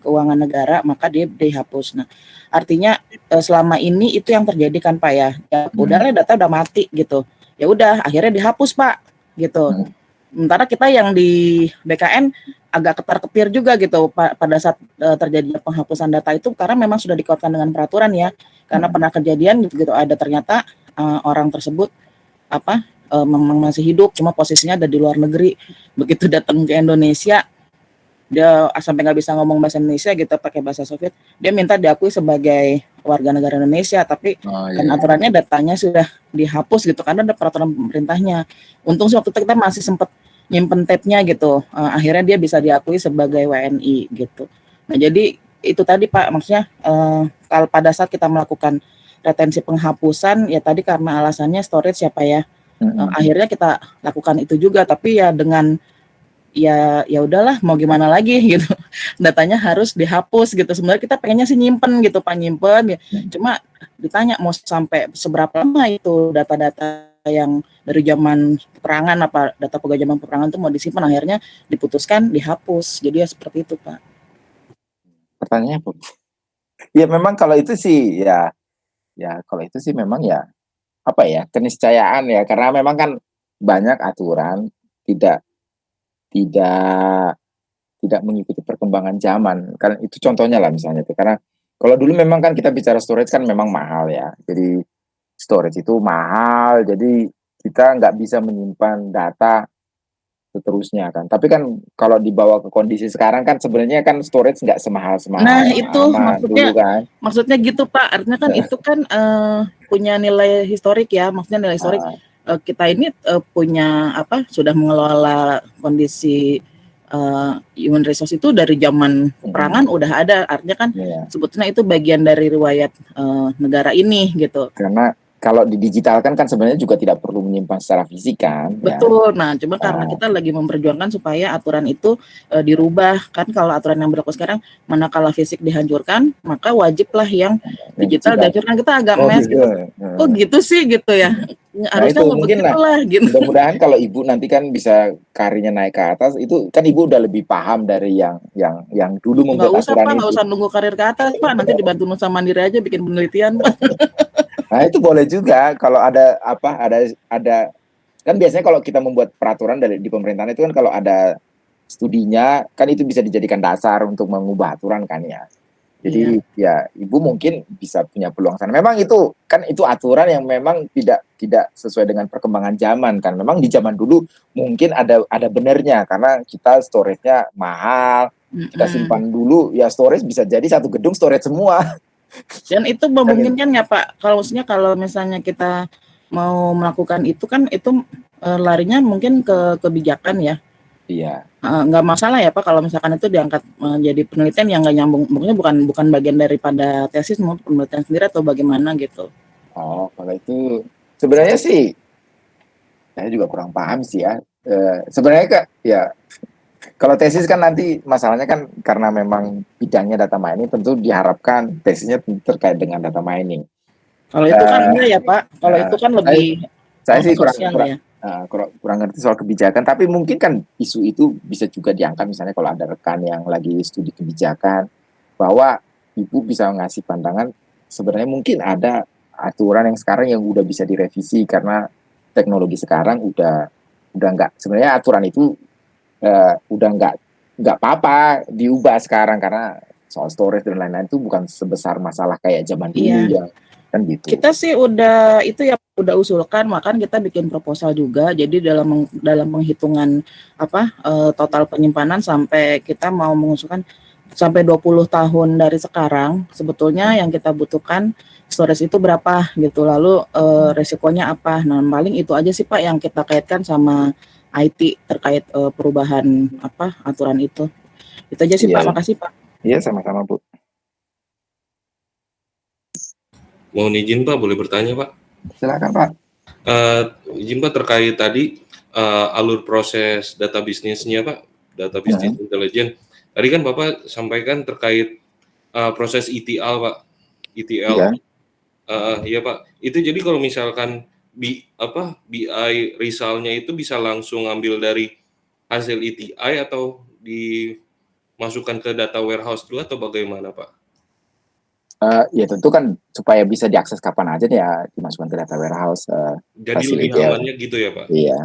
keuangan negara maka dia dihapus. Nah, artinya selama ini itu yang terjadi kan Pak ya. Ya udahlah data udah mati gitu. Ya udah akhirnya dihapus Pak gitu. Sementara kita yang di BKN agak ketar-ketir juga gitu pada saat terjadi penghapusan data itu karena memang sudah dikuatkan dengan peraturan ya. Karena pernah kejadian gitu ada ternyata orang tersebut memang masih hidup cuma posisinya ada di luar negeri, begitu datang ke Indonesia dia sampai nggak bisa ngomong bahasa Indonesia gitu pakai bahasa Soviet, dia minta diakui sebagai warga negara Indonesia tapi kan aturannya datanya sudah dihapus gitu karena ada peraturan pemerintahnya. Untung sih waktu itu kita masih sempat nyimpen tape-nya gitu, akhirnya dia bisa diakui sebagai WNI gitu. Nah jadi itu tadi Pak, maksudnya kalau pada saat kita melakukan retensi penghapusan ya tadi karena alasannya storage siapa ya. Akhirnya kita lakukan itu juga tapi ya dengan ya udahlah mau gimana lagi gitu, datanya harus dihapus gitu. Sebenarnya kita pengennya sih nyimpen gitu Pak, nyimpen ya. Cuma ditanya mau sampai seberapa lama itu data-data yang dari zaman peperangan data pegawai zaman peperangan itu mau disimpan, akhirnya diputuskan dihapus. Jadi ya seperti itu Pak. Pertanyaannya apa? Ya memang kalau itu sih ya kalau itu sih memang ya keniscayaan ya, karena memang kan banyak aturan tidak mengikuti perkembangan zaman kan, itu contohnya lah misalnya itu. Karena kalau dulu memang kan kita bicara storage kan memang mahal ya, jadi storage itu mahal, jadi kita nggak bisa menyimpan data seterusnya kan. Tapi kan kalau dibawa ke kondisi sekarang kan sebenarnya kan storage nggak semahal Nah itu dulu kan. Maksudnya gitu Pak, artinya kan itu kan punya nilai historik ya, maksudnya nilai historik kita ini punya sudah mengelola kondisi human resource itu dari zaman peperangan udah ada, artinya kan sebetulnya itu bagian dari riwayat negara ini gitu. Karena kalau didigitalkan kan sebenarnya juga tidak perlu menyimpan secara fisik kan. Betul. Nah, cuma karena kita lagi memperjuangkan supaya aturan itu dirubah. Kan kalau aturan yang berlaku sekarang, manakala fisik dihancurkan, maka wajiblah yang digital dihancurkan. Kita agak mes gitu. Oh gitu sih gitu ya. Harusnya itu mungkin lah gitu. Mudah-mudahan kalau Ibu nanti kan bisa karirnya naik ke atas, itu kan Ibu udah lebih paham dari yang dulu membuat aturan itu. Nggak usah nunggu karir ke atas Pak, nanti dibantu Nusa Mandiri aja bikin penelitian Pak. Nah itu boleh juga kalau ada kan biasanya kalau kita membuat peraturan di pemerintahan itu kan kalau ada studinya kan itu bisa dijadikan dasar untuk mengubah aturan kan ya. Jadi ya Ibu mungkin bisa punya peluang sana. Memang itu aturan yang memang tidak sesuai dengan perkembangan zaman kan. Memang di zaman dulu mungkin ada benernya karena kita storage-nya mahal. Kita simpan dulu ya, storage bisa jadi satu gedung storage semua. Dan itu memungkinkan ya Pak, kalau misalnya kita mau melakukan itu kan itu larinya mungkin ke kebijakan ya. Iya. Nggak masalah ya Pak kalau misalkan itu diangkat menjadi penelitian yang nggak nyambung, mungkin bukan bagian daripada tesis maupun penelitian sendiri atau bagaimana gitu. Oh, kalau itu sebenarnya sih saya juga kurang paham sih ya. Sebenarnya Kak, ya kalau tesis kan nanti masalahnya kan karena memang bidangnya data mining, tentu diharapkan tesisnya terkait dengan data mining. Kalau itu kan enggak ya Pak, kalau itu kan lebih saya sih kurang ngerti soal kebijakan, tapi mungkin kan isu itu bisa juga diangkat misalnya kalau ada rekan yang lagi studi kebijakan, bahwa Ibu bisa ngasih pandangan sebenarnya mungkin ada aturan yang sekarang yang udah bisa direvisi karena teknologi sekarang udah nggak, sebenarnya aturan itu udah nggak apa-apa diubah sekarang karena soal storage dan lain-lain itu bukan sebesar masalah kayak zaman dulu ya kan gitu. Kita sih udah usulkan, makan kita bikin proposal juga. Jadi dalam penghitungan total penyimpanan sampai kita mau mengusulkan sampai 20 tahun dari sekarang sebetulnya yang kita butuhkan storage itu berapa gitu. Lalu resikonya apa? Nah, paling itu aja sih Pak yang kita kaitkan sama IT terkait perubahan aturan itu. Itu aja sih Pak, makasih Pak. Iya, sama-sama Bu. Mohon izin Pak, boleh bertanya Pak? Silakan Pak. Izin Pak terkait tadi alur proses data bisnisnya Pak, data bisnis intelijen. Tadi kan Bapak sampaikan terkait proses ETL Pak, ETL. Iya Pak. Itu jadi kalau misalkan BI resultnya itu bisa langsung ambil dari hasil ETI atau dimasukkan ke data warehouse dulu atau bagaimana Pak? Ya tentu kan supaya bisa diakses kapan aja nih ya dimasukkan ke data warehouse. Jadi hasil lebih ETL. amannya gitu ya Pak? Iya.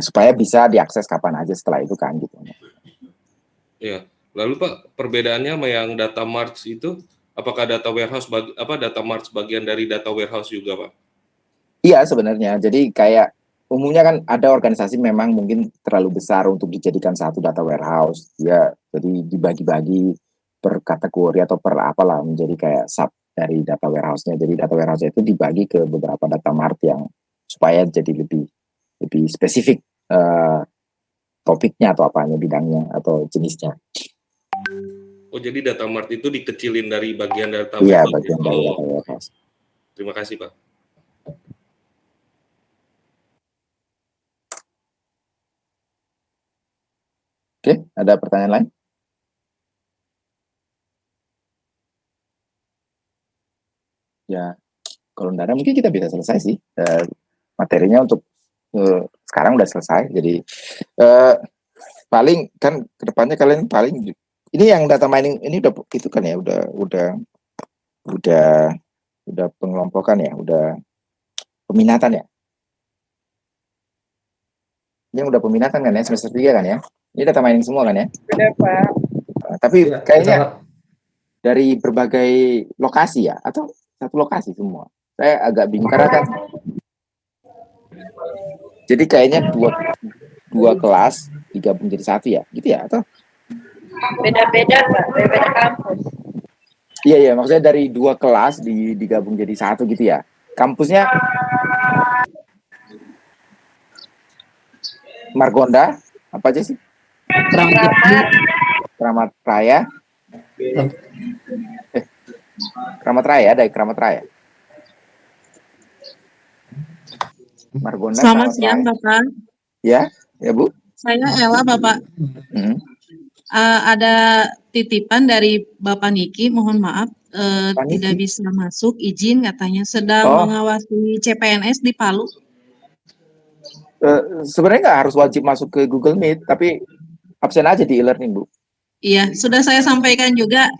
Supaya bisa diakses kapan aja setelah itu kan gitu. Ya. Lalu Pak, perbedaannya sama yang data marts itu, apakah data warehouse data marts bagian dari data warehouse juga Pak? Iya sebenarnya. Jadi kayak umumnya kan ada organisasi memang mungkin terlalu besar untuk dijadikan satu data warehouse. Ya, jadi dibagi-bagi per kategori atau per apalah menjadi kayak sub dari data warehouse-nya. Jadi data warehouse itu dibagi ke beberapa data mart yang supaya jadi lebih spesifik topiknya atau apanya, bidangnya atau jenisnya. Oh, jadi data mart itu dikecilin dari bagian data Iya, warehouse. bagian dari data warehouse. Terima kasih Pak. Oke, ada pertanyaan lain? Ya, kalau enggak ada mungkin kita bisa selesai sih. Materinya untuk sekarang udah selesai. Jadi paling kan kedepannya kalian paling ini yang data mining ini udah itu kan ya udah pengelompokan ya, udah peminatan ya. Ini udah peminatan kan ya semester 3 kan ya. Ini data mining semua kan ya. Sudah Pak. Tapi Ya, kayaknya Pak. dari berbagai lokasi ya atau satu lokasi semua. Saya agak bingung karena kan jadi kayaknya dua kelas digabung jadi satu ya, gitu ya atau? Beda-beda Pak, beda kampus. Iya maksudnya dari dua kelas digabung jadi satu gitu ya. Kampusnya Margonda apa aja sih? Kramat Raya. Kramat Raya ada Kramat Raya. Margonda. Selamat siang Bapak. Ya Bu. Saya Ella Bapak. Ada titipan dari Bapak Niki, mohon maaf tidak bisa masuk, izin katanya sedang mengawasi CPNS di Palu. Sebenarnya nggak harus wajib masuk ke Google Meet, tapi absen aja di e-learning Bu. Iya, sudah saya sampaikan juga.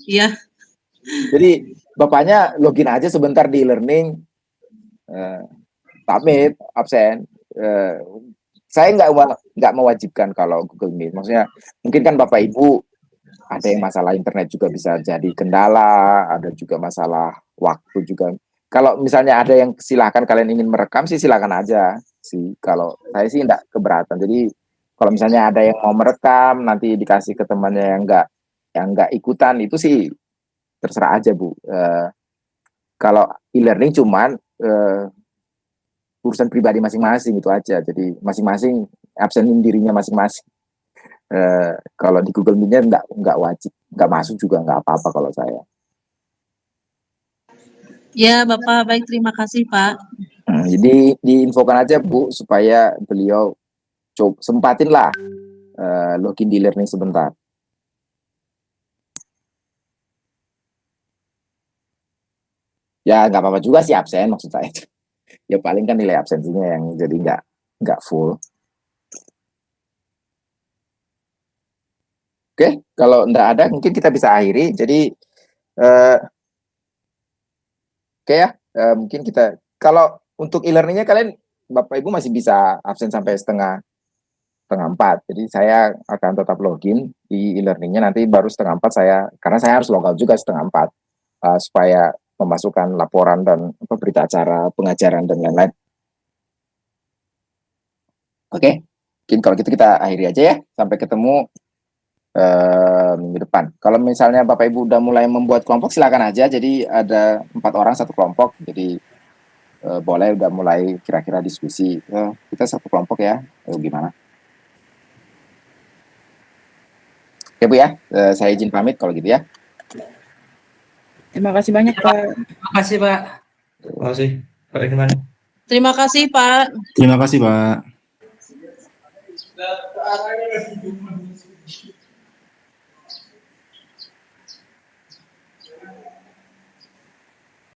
Iya. Jadi bapaknya login aja sebentar di e-learning, submit, absen. Saya nggak mewajibkan kalau Google Meet. Maksudnya mungkin kan Bapak Ibu ada yang masalah internet juga bisa jadi kendala, ada juga masalah waktu juga. Kalau misalnya ada yang silakan kalian ingin merekam sih silakan aja sih. Kalau saya sih nggak keberatan. Jadi kalau misalnya ada yang mau merekam nanti dikasih ke temannya yang nggak ikutan itu sih terserah aja Bu. Kalau e-learning cuman urusan pribadi masing-masing itu aja. Jadi masing-masing absenin dirinya masing-masing. Kalau di Google Meet-nya nggak wajib, nggak masuk juga nggak apa-apa kalau saya. Ya Bapak, baik terima kasih Pak. Jadi diinfokan aja Bu supaya beliau sempatin lah login di e-learning sebentar. Ya nggak apa-apa juga sih absen maksud saya. Ya paling kan nilai absensinya yang jadi nggak full. Oke, kalau nggak ada mungkin kita bisa akhiri. Jadi oke ya, mungkin kita kalau untuk e-learningnya kalian Bapak Ibu masih bisa absen sampai setengah 4. Jadi saya akan tetap login di e-learningnya nanti baru setengah 4 karena saya harus logout juga setengah 4 supaya memasukkan laporan dan berita acara pengajaran dan lain-lain. Oke, mungkin kalau gitu kita akhiri aja ya. Sampai ketemu minggu depan. Kalau misalnya Bapak Ibu udah mulai membuat kelompok silakan aja. Jadi ada 4 orang satu kelompok. Jadi boleh udah mulai kira-kira diskusi. Kita satu kelompok ya. Gimana? Oke Bu ya. Saya izin pamit kalau gitu ya. Terima kasih banyak Pak. Terima kasih Pak. Terima kasih Pak Irman. Terima kasih, Pak. Terima kasih, Pak.